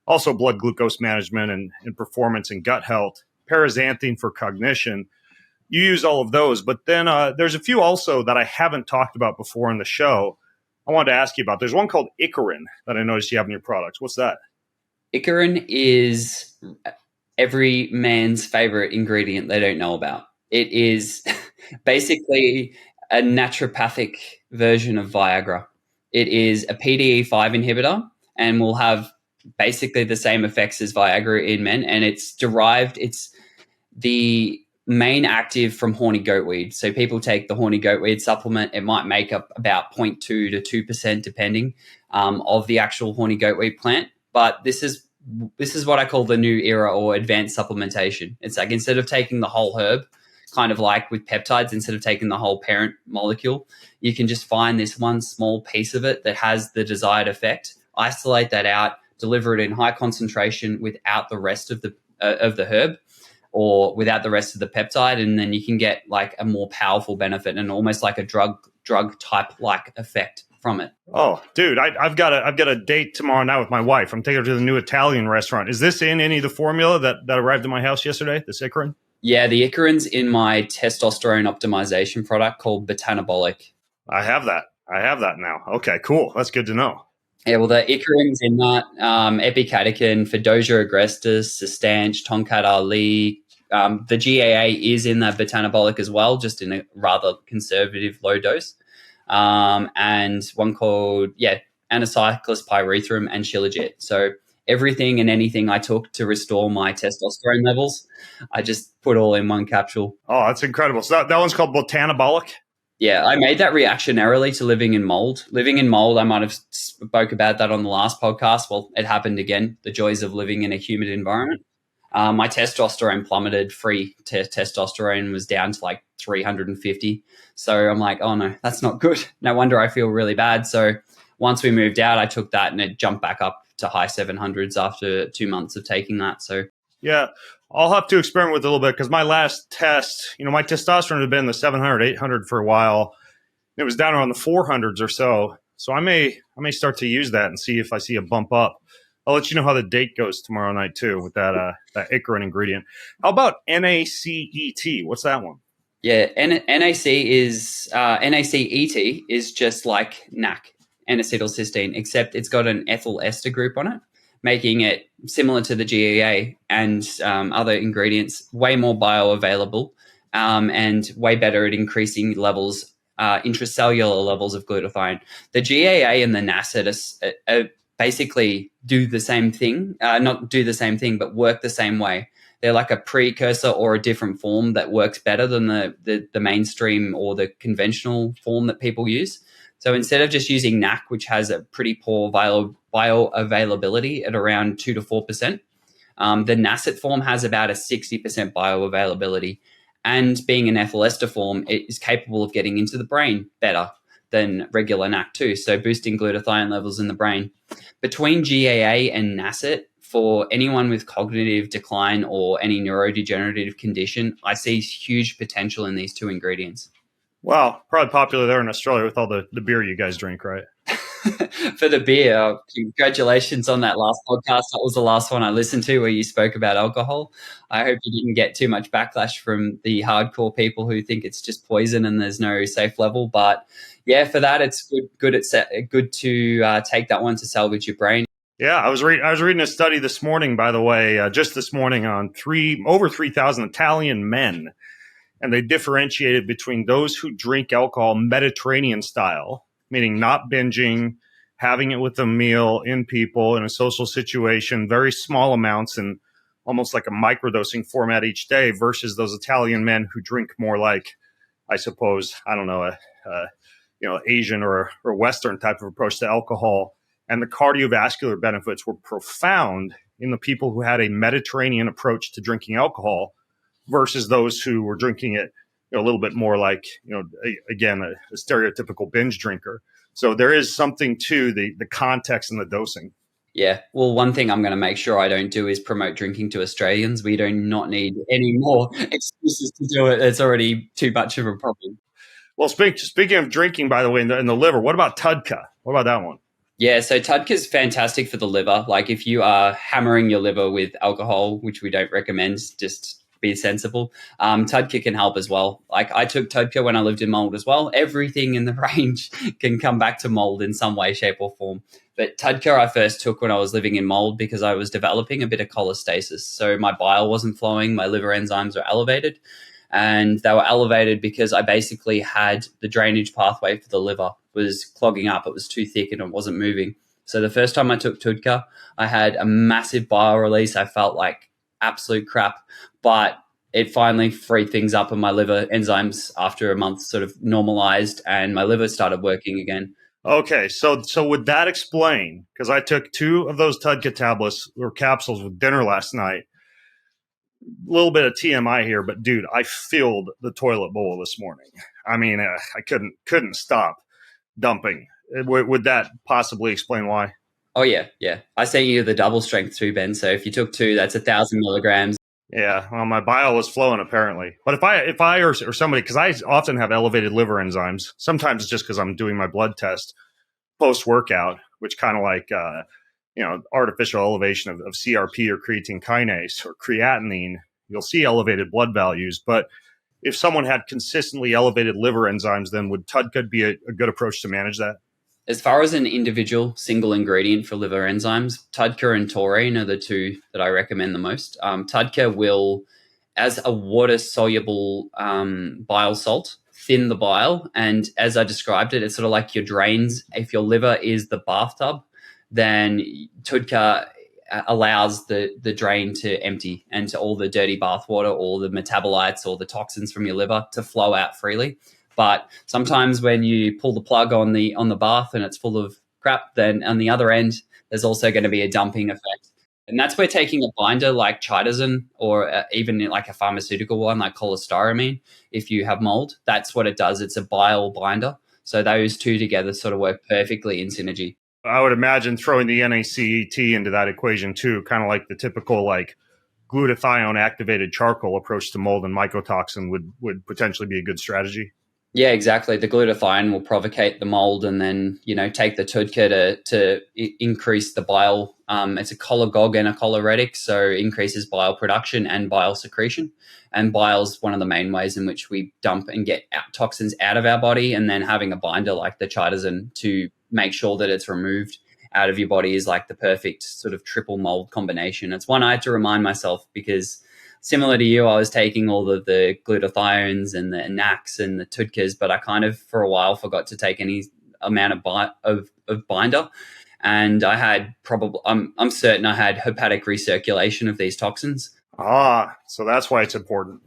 also blood glucose management and performance and gut health. Paraxanthine for cognition. You use all of those, but then there's a few also that I haven't talked about before in the show. I wanted to ask you about. There's one called Icarin that I noticed you have in your products. What's that? Icarin is every man's favorite ingredient they don't know about. It is basically a naturopathic version of Viagra. It is a PDE5 inhibitor and will have basically the same effects as Viagra in men. And it's the main active from horny goatweed. So people take the horny goatweed supplement. It might make up about 0.2 to 2% depending of the actual horny goatweed plant. But this is what I call the new era or advanced supplementation. It's like instead of taking the whole herb, kind of like with peptides, instead of taking the whole parent molecule, you can just find this one small piece of it that has the desired effect, isolate that out, deliver it in high concentration without the rest of the herb, or without the rest of the peptide, and then you can get like a more powerful benefit and almost like a drug type like effect from it. Oh, dude, I've got a date tomorrow night with my wife. I'm taking her to the new Italian restaurant. Is this in any of the formula that arrived in my house yesterday, this Icarin? Yeah, the Icarin's in my testosterone optimization product called Botanabolic. I have that now. Okay, cool. That's good to know. Yeah, well, the Icarin's in that, epicatechin, Fedosia agrestis, Sustanch, Tonkat Ali. The GAA is in that Botanabolic as well, just in a rather conservative low dose. And one called, Anacyclus pyrethrum and Shilajit. So everything and anything I took to restore my testosterone levels, I just put all in one capsule. Oh, that's incredible. So that one's called Botanabolic? Yeah, I made that reactionarily to living in mold. Living in mold, I might have spoke about that on the last podcast. Well, it happened again, the joys of living in a humid environment. My testosterone plummeted. Free testosterone was down to like 350. So I'm like, oh no, that's not good. No wonder I feel really bad. So once we moved out, I took that and it jumped back up to high 700s after 2 months of taking that. So yeah, I'll have to experiment with it a little bit because my last test, my testosterone had been in the 700, 800 for a while. It was down around the 400s or so. So I may start to use that and see if I see a bump up. I'll let you know how the date goes tomorrow night too with that Icarin ingredient. How about NACET? What's that one? Yeah, NACET is just like NAC, N-acetylcysteine, except it's got an ethyl ester group on it, making it similar to the GAA and other ingredients, way more bioavailable and way better at increasing levels, intracellular levels of glutathione. The GAA and the NACET basically do the same thing, not do the same thing, but work the same way. They're like a precursor or a different form that works better than the mainstream or the conventional form that people use. So instead of just using NAC, which has a pretty poor bioavailability at around 2 to 4%, the NACET form has about a 60% bioavailability. And being an ethyl ester form, it is capable of getting into the brain better than regular NAC too, so boosting glutathione levels in the brain. Between GAA and NACET, for anyone with cognitive decline or any neurodegenerative condition, I see huge potential in these two ingredients. Wow, probably popular there in Australia with all the beer you guys drink, right? For the beer, congratulations on that last podcast. That was the last one I listened to where you spoke about alcohol. I hope you didn't get too much backlash from the hardcore people who think it's just poison and there's no safe level. But yeah, for that, it's good to take that one to salvage your brain. Yeah, I was reading a study this morning, by the way, just this morning on over 3,000 Italian men, and they differentiated between those who drink alcohol Mediterranean style, meaning not binging, having it with a meal in people in a social situation, very small amounts and almost like a microdosing format each day versus those Italian men who drink more like, I suppose, I don't know, Asian or Western type of approach to alcohol. And the cardiovascular benefits were profound in the people who had a Mediterranean approach to drinking alcohol versus those who were drinking it a little bit more like, again, a stereotypical binge drinker. So there is something to the context and the dosing. Yeah. Well, one thing I'm going to make sure I don't do is promote drinking to Australians. We do not need any more excuses to do it. It's already too much of a problem. Well, speaking of drinking, by the way, in the liver, what about TUDCA? What about that one? Yeah, so TUDCA is fantastic for the liver. Like if you are hammering your liver with alcohol, which we don't recommend, just be sensible. TUDCA can help as well. Like I took TUDCA when I lived in mold as well. Everything in the range can come back to mold in some way, shape or form. But TUDCA I first took when I was living in mold because I was developing a bit of cholestasis. So my bile wasn't flowing, my liver enzymes were elevated. And they were elevated because I basically had the drainage pathway for the liver was clogging up. It was too thick and it wasn't moving. So the first time I took TUDCA, I had a massive bile release. I felt like absolute crap, but it finally freed things up and my liver enzymes after a month sort of normalized and my liver started working again. Okay, so would that explain, because I took 2 of those TUDCA tablets or capsules with dinner last night. A little bit of TMI here, but dude, I filled the toilet bowl this morning. I mean, I couldn't stop dumping. Would that possibly explain why? Oh yeah. I sent you the double strength too, Ben. So if you took 2, that's 1,000 milligrams. Yeah, well, my bile was flowing apparently. But if I or somebody, because I often have elevated liver enzymes. Sometimes it's just because I'm doing my blood test post workout, which kind of like artificial elevation of CRP or creatine kinase or creatinine, you'll see elevated blood values. But if someone had consistently elevated liver enzymes, then would TUDCA be a good approach to manage that? As far as an individual single ingredient for liver enzymes, TUDCA and taurine are the 2 that I recommend the most. TUDCA will, as a water-soluble bile salt, thin the bile. And as I described it, it's sort of like your drains. If your liver is the bathtub, then TUDCA allows the drain to empty and to all the dirty bath water, all the metabolites, all the toxins from your liver to flow out freely. But sometimes when you pull the plug on the bath and it's full of crap, then on the other end, there's also going to be a dumping effect. And that's where taking a binder like chitosan or even like a pharmaceutical one like cholestyramine, if you have mold, that's what it does. It's a bile binder. So those 2 together sort of work perfectly in synergy. I would imagine throwing the NACET into that equation too, kind of like the typical like glutathione activated charcoal approach to mold and mycotoxin would potentially be a good strategy. Yeah, exactly. The glutathione will provocate the mold and then, take the TUDCA to increase the bile. It's a cholagogue and a choleretic, so increases bile production and bile secretion. And bile is one of the main ways in which we dump and get toxins out of our body. And then having a binder like the chitosan to make sure that it's removed out of your body is like the perfect sort of triple mold combination. It's one I had to remind myself because similar to you, I was taking all of the glutathiones and the NACs and the TUDCAs, but I kind of for a while forgot to take any amount of binder. And I had I'm certain I had hepatic recirculation of these toxins. So that's why it's important.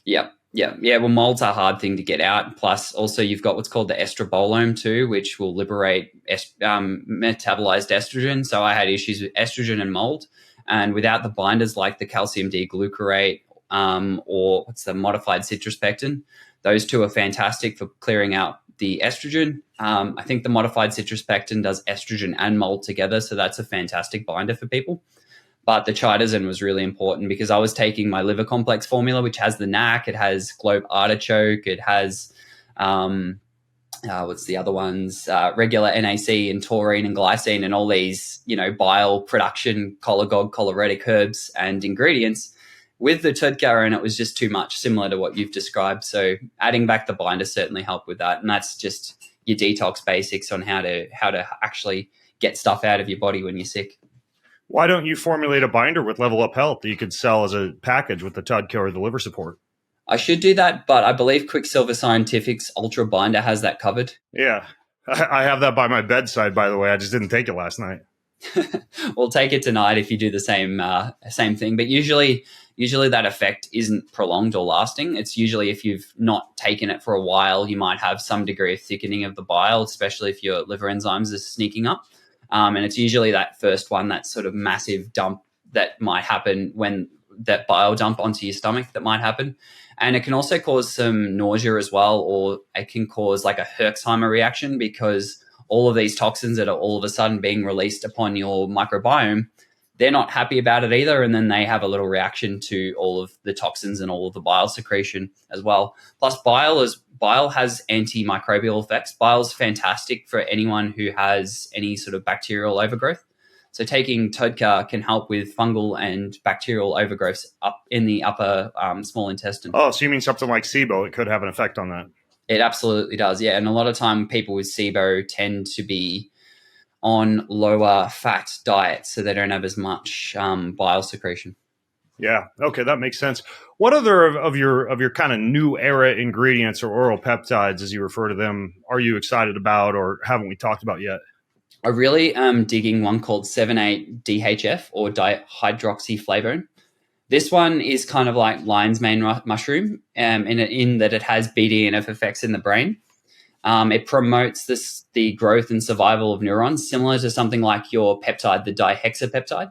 Yeah. Well, mold's a hard thing to get out. Plus, also you've got what's called the estrobolome too, which will liberate metabolized estrogen. So I had issues with estrogen and mold. And without the binders like the calcium D-glucarate or what's the modified citrus pectin, those 2 are fantastic for clearing out the estrogen. I think the modified citrus pectin does estrogen and mold together, so that's a fantastic binder for people. But the chitosan was really important because I was taking my liver complex formula, which has the NAC, it has globe artichoke, it has what's the other ones? Regular NAC and taurine and glycine and all these, bile production, cholagogue, choleretic herbs and ingredients with the TUDCA, and it was just too much, similar to what you've described. So adding back the binder certainly helped with that. And that's just your detox basics on how to actually get stuff out of your body when you're sick. Why don't you formulate a binder with Level Up Health that you could sell as a package with the TUDCA or the liver support? I should do that, but I believe Quicksilver Scientific's Ultra Binder has that covered. Yeah. I have that by my bedside, by the way. I just didn't take it last night. We'll take it tonight if you do the same thing. But usually that effect isn't prolonged or lasting. It's usually if you've not taken it for a while, you might have some degree of thickening of the bile, especially if your liver enzymes are sneaking up. And it's usually that first one, that sort of massive dump that might happen when that bile dump onto your stomach that might happen. And it can also cause some nausea as well, or it can cause like a Herxheimer reaction because all of these toxins that are all of a sudden being released upon your microbiome, they're not happy about it either. And then they have a little reaction to all of the toxins and all of the bile secretion as well. Plus bile has antimicrobial effects. Bile is fantastic for anyone who has any sort of bacterial overgrowth. So taking TODCA can help with fungal and bacterial overgrowths up in the upper small intestine. Oh, so you mean something like SIBO? It could have an effect on that. It absolutely does, yeah. And a lot of time people with SIBO tend to be on lower fat diets, so they don't have as much bile secretion. Yeah. Okay, that makes sense. What other of your kind of new era ingredients or oral peptides, as you refer to them, are you excited about or haven't we talked about yet? I really am digging one called 7,8-DHF or dihydroxyflavone. This one is kind of like lion's mane mushroom in that it has BDNF effects in the brain. It promotes the growth and survival of neurons, similar to something like your peptide, the dihexapeptide.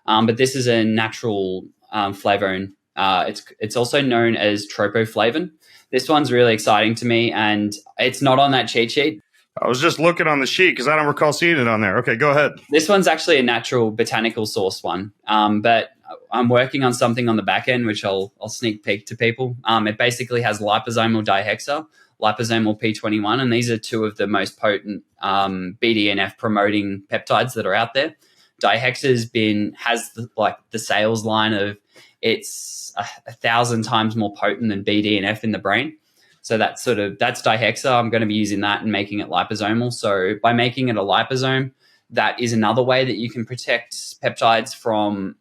But this is a natural flavone. It's also known as tropoflavin. This one's really exciting to me, and it's not on that cheat sheet. I was just looking on the sheet because I don't recall seeing it on there. Okay, go ahead. This one's actually a natural botanical source one, but I'm working on something on the back end, which I'll sneak peek to people. It basically has liposomal dihexa, liposomal P21, and these are two of the most potent BDNF promoting peptides that are out there. Dihexa has the sales line of it's 1,000 times more potent than BDNF in the brain. So that's dihexa. I'm going to be using that and making it liposomal. So by making it a liposome, that is another way that you can protect peptides from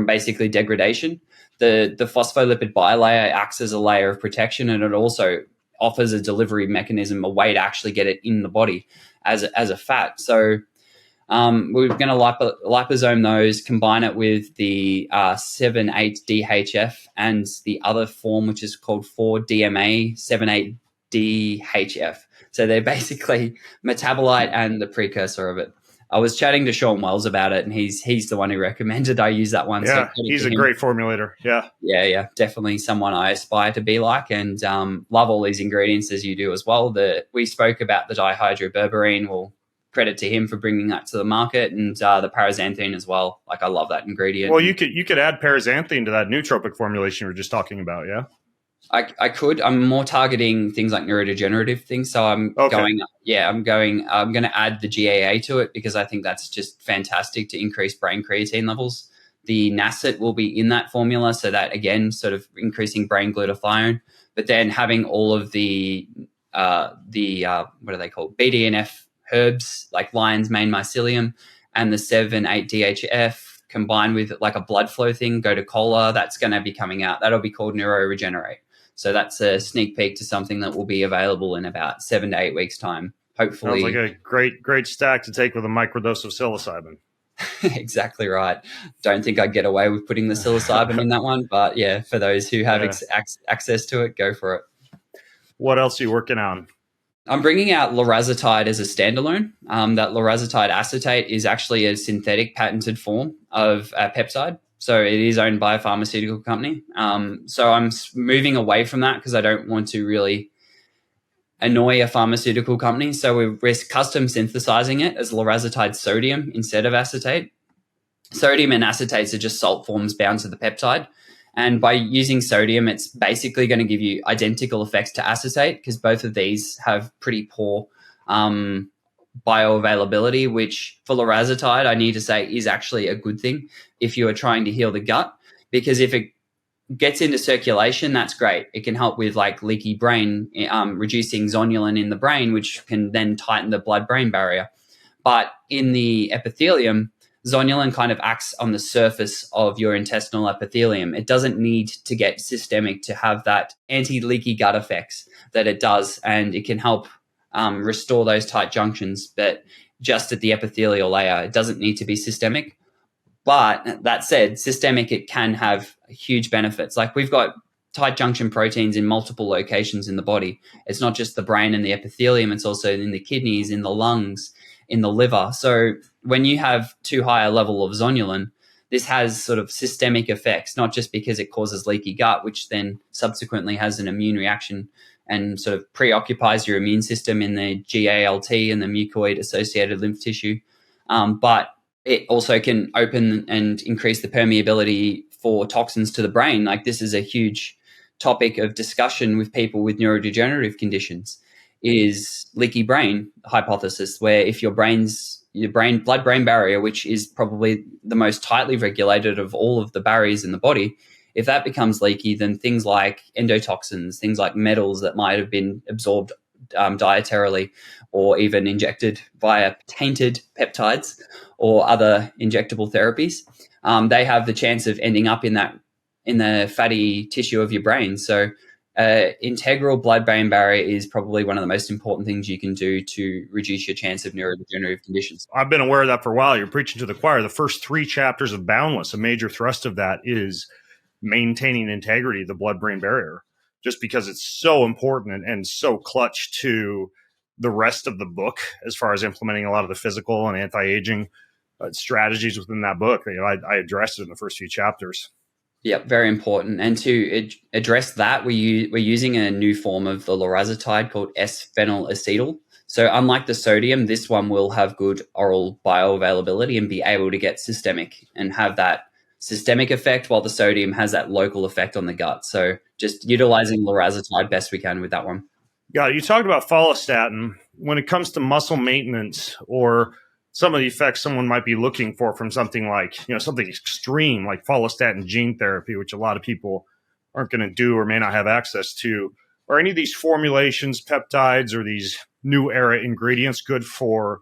basically degradation. The phospholipid bilayer acts as a layer of protection, and it also offers a delivery mechanism, a way to actually get it in the body as a fat. So we're going to liposome those, combine it with the 7,8-DHF and the other form, which is called 4-DMA 7,8-DHF. So they're basically metabolite and the precursor of it. I was chatting to Sean Wells about it, and he's the one who recommended I use that one. Yeah, so he's a great formulator. Yeah. Yeah, definitely someone I aspire to be like, and love all these ingredients as you do as well. We spoke about the dihydroberberine. Well, credit to him for bringing that to the market, and the paraxanthine as well. Like, I love that ingredient. Well, you could add paraxanthine to that nootropic formulation we were just talking about. Yeah. I could. I'm more targeting things like neurodegenerative things. So I'm going to add the GAA to it because I think that's just fantastic to increase brain creatine levels. The N-acetyl will be in that formula, so that again, sort of increasing brain glutathione. But then having all of the what are they called? BDNF herbs like lion's mane mycelium and the 7,8-DHF combined with like a blood flow thing, go to cola. That's going to be coming out. That'll be called neuroregenerate. So that's a sneak peek to something that will be available in about 7 to 8 weeks' time. Hopefully. Sounds like a great stack to take with a microdose of psilocybin. Exactly right. Don't think I'd get away with putting the psilocybin in that one, but yeah, for those who have access to it, go for it. What else are you working on? I'm bringing out lorazepatide as a standalone. That lorazepatide acetate is actually a synthetic patented form of a peptide. So it is owned by a pharmaceutical company. So I'm moving away from that because I don't want to really annoy a pharmaceutical company. So we're custom synthesizing it as lorazepatide sodium instead of acetate. Sodium and acetates are just salt forms bound to the peptide. And by using sodium, it's basically going to give you identical effects to acetate because both of these have pretty poor bioavailability, which for lorazepatide, I need to say, is actually a good thing if you are trying to heal the gut, because if it gets into circulation, that's great. It can help with like leaky brain, reducing zonulin in the brain, which can then tighten the blood-brain barrier. But in the epithelium, zonulin kind of acts on the surface of your intestinal epithelium. It doesn't need to get systemic to have that anti-leaky gut effects that it does, and it can help restore those tight junctions, but just at the epithelial layer. It doesn't need to be systemic. But that said, systemic, it can have huge benefits. Like we've got tight junction proteins in multiple locations in the body. It's not just the brain and the epithelium, it's also in the kidneys, in the lungs, in the liver. So when you have too high a level of zonulin, this has sort of systemic effects, not just because it causes leaky gut, which then subsequently has an immune reaction and sort of preoccupies your immune system in the GALT and the mucoid-associated lymph tissue, but it also can open and increase the permeability for toxins to the brain. Like this is a huge topic of discussion with people with neurodegenerative conditions, is leaky brain hypothesis, where if your blood-brain barrier, which is probably the most tightly regulated of all of the barriers in the body, if that becomes leaky, then things like endotoxins, things like metals that might have been absorbed dietarily or even injected via tainted peptides or other injectable therapies, they have the chance of ending up in the fatty tissue of your brain. So integral blood-brain barrier is probably one of the most important things you can do to reduce your chance of neurodegenerative conditions. I've been aware of that for a while. You're preaching to the choir. The first 3 chapters of Boundless, a major thrust of that is maintaining integrity of the blood-brain barrier, just because it's so important and so clutch to the rest of the book as far as implementing a lot of the physical and anti-aging strategies within that book. I addressed it in the first few chapters. Yeah, very important. And to address that, we're using a new form of the lorazepam called S-phenylacetyl. So unlike the sodium, this one will have good oral bioavailability and be able to get systemic and have that systemic effect, while the sodium has that local effect on the gut. So just utilizing lorazepam best we can with that one. Yeah, you talked about follistatin. When it comes to muscle maintenance or some of the effects someone might be looking for from something like, something extreme like follistatin gene therapy, which a lot of people aren't going to do or may not have access to, are any of these formulations, peptides, or these new era ingredients good for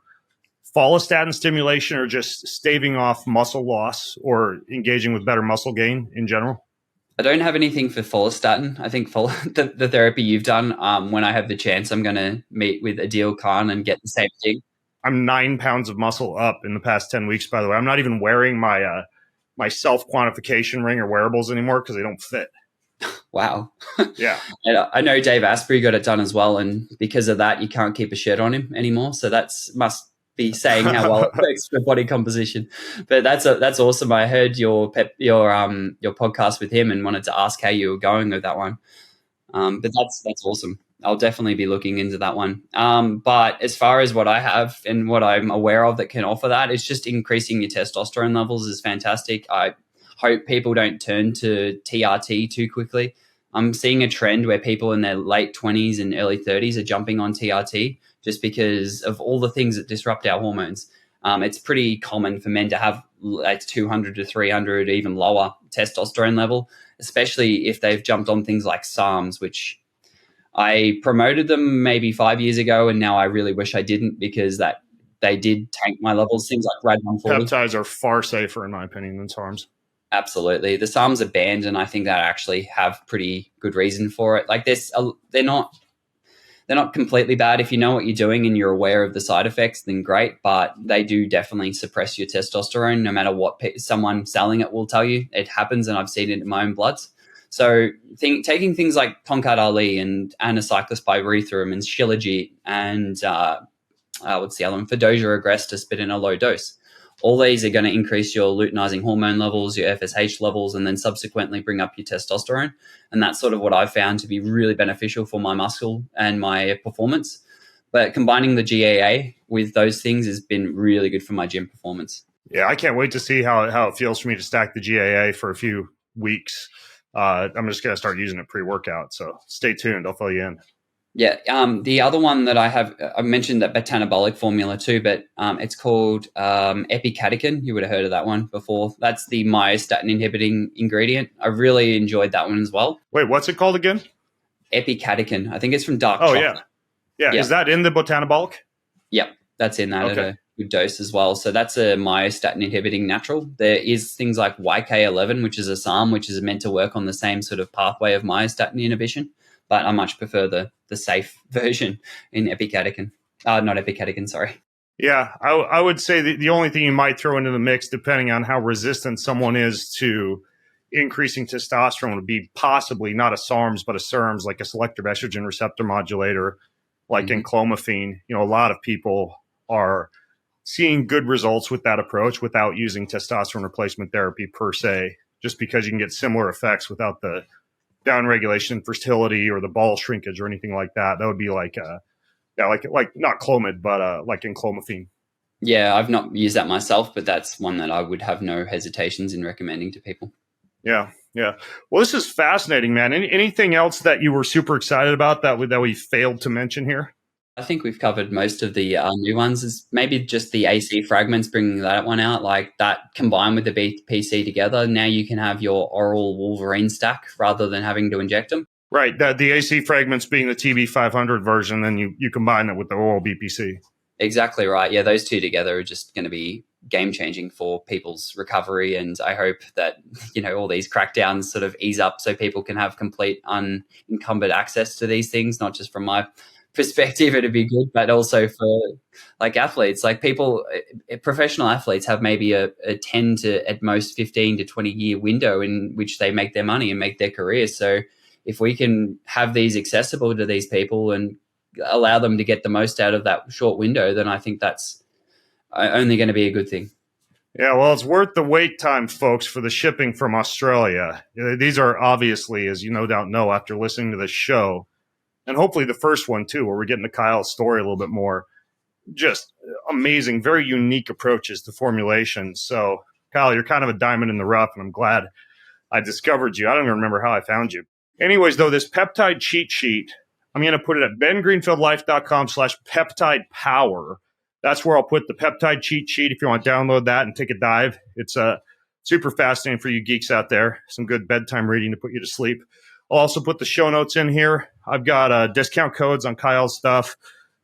follistatin stimulation or just staving off muscle loss or engaging with better muscle gain in general? I don't have anything for follistatin. I think the therapy you've done, when I have the chance, I'm going to meet with Adil Khan and get the same thing. I'm 9 pounds of muscle up in the past 10 weeks, by the way. I'm not even wearing my my self-quantification ring or wearables anymore because they don't fit. Wow. Yeah. And I know Dave Asprey got it done as well, and because of that, you can't keep a shirt on him anymore. So must be saying how well it works for body composition. But that's awesome. I heard your podcast with him and wanted to ask how you were going with that one. But that's awesome. I'll definitely be looking into that one. But as far as what I have and what I'm aware of that can offer that, it's just increasing your testosterone levels is fantastic. I hope people don't turn to TRT too quickly. I'm seeing a trend where people in their late 20s and early 30s are jumping on TRT just because of all the things that disrupt our hormones. It's pretty common for men to have like 200 to 300, even lower testosterone level, especially if they've jumped on things like SARMs, which I promoted them maybe 5 years ago, and now I really wish I didn't because that they did tank my levels. Things like Rad 140. Peptides are far safer, in my opinion, than SARMs. Absolutely. The SARMs are banned, and I think that actually have pretty good reason for it. Like they're not completely bad. If you know what you're doing and you're aware of the side effects, then great. But they do definitely suppress your testosterone, no matter what someone selling it will tell you. It happens, and I've seen it in my own bloods. So taking things like Concat Ali and anacyclus pyrethrum and Shilajit and what's the other one? Fedosia agrestis, but in a low dose. All these are going to increase your luteinizing hormone levels, your FSH levels, and then subsequently bring up your testosterone. And that's sort of what I've found to be really beneficial for my muscle and my performance. But combining the GAA with those things has been really good for my gym performance. Yeah, I can't wait to see how it feels for me to stack the GAA for a few weeks. I'm just going to start using it pre-workout. So stay tuned. I'll fill you in. Yeah. The other one that I mentioned that metabolic formula too, but it's called epicatechin. You would have heard of that one before. That's the myostatin inhibiting ingredient. I really enjoyed that one as well. Wait, what's it called again? Epicatechin. I think it's from dark chocolate. Yeah. Is that in the botanibolic? Yep. That's in that at a good dose as well. So that's a myostatin inhibiting natural. There is things like YK11, which is a SARM, which is meant to work on the same sort of pathway of myostatin inhibition. but I much prefer the safe version in epicatechin. Not epicatechin, sorry. Yeah, I would say that the only thing you might throw into the mix, depending on how resistant someone is to increasing testosterone, would be possibly not a SARMs, but a SERMs, like a selective estrogen receptor modulator, like enclomiphene. A lot of people are seeing good results with that approach without using testosterone replacement therapy per se, just because you can get similar effects without the downregulation in fertility or the ball shrinkage or anything like that. That would be like not Clomid, but like enclomiphene. Yeah, I've not used that myself, but that's one that I would have no hesitations in recommending to people. Yeah. Well, this is fascinating, man. Anything else that you were super excited about that we failed to mention here? I think we've covered most of the nuances. Maybe just the AC fragments, bringing that one out, like that combined with the BPC together. Now you can have your oral Wolverine stack rather than having to inject them. Right. The AC fragments being the TB500 version, then you combine it with the oral BPC. Exactly right. Yeah, those two together are just going to be game changing for people's recovery. And I hope that, all these crackdowns sort of ease up so people can have complete unencumbered access to these things, not just from my perspective, it'd be good, but also for like athletes, like people, professional athletes have maybe a 10 to at most 15 to 20 year window in which they make their money and make their careers. So if we can have these accessible to these people and allow them to get the most out of that short window, then I think that's only going to be a good thing. Yeah, well, it's worth the wait time, folks, for the shipping from Australia. These are obviously, as you no doubt know after listening to this show, and hopefully the first one too, where we're getting to Kyal's story a little bit more, just amazing, very unique approaches to formulation. So, Kyal, you're kind of a diamond in the rough, and I'm glad I discovered you. I don't even remember how I found you. Anyways, though, this peptide cheat sheet, I'm going to put it at bengreenfieldlife.com/peptide power. That's where I'll put the peptide cheat sheet if you want to download that and take a dive. It's super fascinating for you geeks out there. Some good bedtime reading to put you to sleep. I'll also put the show notes in here. I've got discount codes on Kyal's stuff.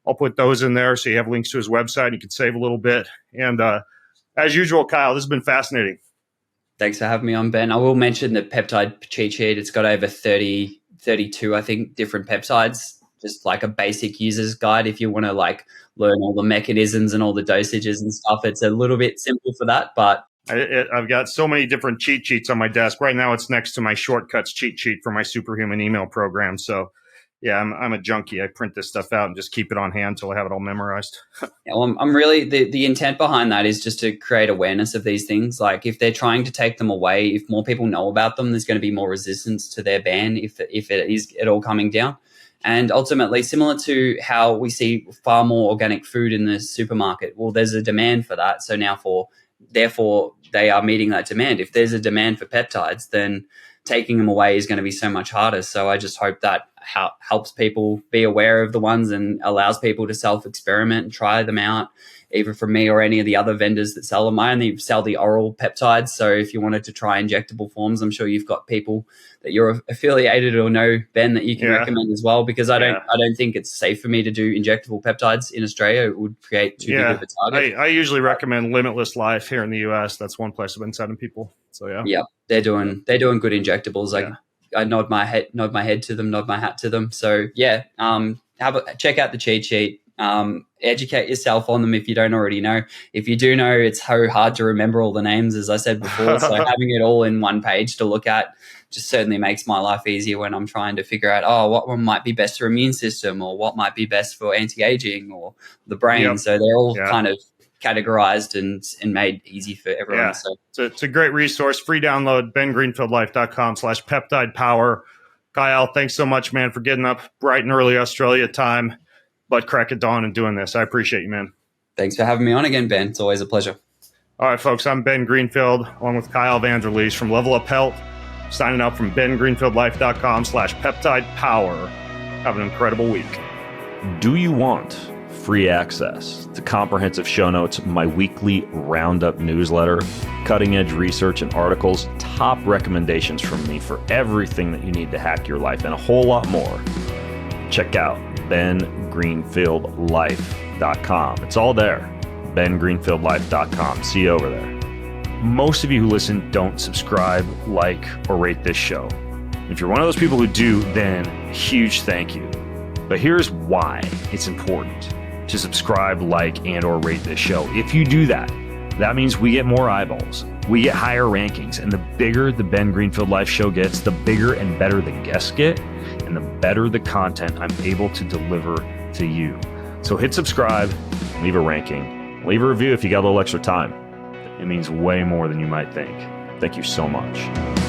I'll put those in there so you have links to his website. You can save a little bit. And as usual, Kyal, this has been fascinating. Thanks for having me on, Ben. I will mention the peptide cheat sheet. It's got over 32, I think, different peptides, just like a basic user's guide. If you want to learn all the mechanisms and all the dosages and stuff, it's a little bit simple for that, but I've got so many different cheat sheets on my desk. Right now, it's next to my shortcuts cheat sheet for my superhuman email program. So, yeah, I'm a junkie. I print this stuff out and just keep it on hand until I have it all memorized. Yeah, well, I'm really the intent behind that is just to create awareness of these things. Like if they're trying to take them away, if more people know about them, there's going to be more resistance to their ban if it is at all coming down. And ultimately, similar to how we see far more organic food in the supermarket, well, there's a demand for that. So now therefore, they are meeting that demand. If there's a demand for peptides, then taking them away is going to be so much harder. So I just hope that helps people be aware of the ones and allows people to self-experiment and try them out, either from me or any of the other vendors that sell them. I only sell the oral peptides. So if you wanted to try injectable forms, I'm sure you've got people that you're affiliated or know, Ben, that you can recommend as well, because I don't think it's safe for me to do injectable peptides in Australia. It would create too big of a target. I usually recommend Limitless Life here in the US. That's one place I've been sending people. So yeah, they're doing good injectables. I nod my head to them, nod my hat to them. So yeah, check out the cheat sheet. Educate yourself on them if you don't already know. If you do know, it's so hard to remember all the names, as I said before. So having it all in one page to look at just certainly makes my life easier when I'm trying to figure out, what one might be best for immune system or what might be best for anti-aging or the brain. Yep. So they're all kind of categorized and made easy for everyone. So it's a great resource. Free download, bengreenfieldlife.com/peptide power. Kyal, thanks so much, man, for getting up bright and early Australia time, but crack at dawn and doing this. I appreciate you, man. Thanks for having me on again, Ben. It's always a pleasure. All right, folks, I'm Ben Greenfield, along with Kyal Vanderleest from Level Up Health, signing out from bengreenfieldlife.com/peptide power. Have an incredible week. Do you want free access to comprehensive show notes, my weekly roundup newsletter, cutting-edge research and articles, top recommendations from me for everything that you need to hack your life, and a whole lot more? Check out bengreenfieldlife.com. It's all there. bengreenfieldlife.com. See you over there. Most of you who listen don't subscribe, like, or rate this show. If you're one of those people who do, then huge thank you. But here's why it's important to subscribe, like, and or rate this show. If you do that, that means we get more eyeballs, we get higher rankings, and the bigger the Ben Greenfield Life Show gets, the bigger and better the guests get, and the better the content I'm able to deliver to you. So hit subscribe, leave a ranking, leave a review if you got a little extra time. It means way more than you might think. Thank you so much.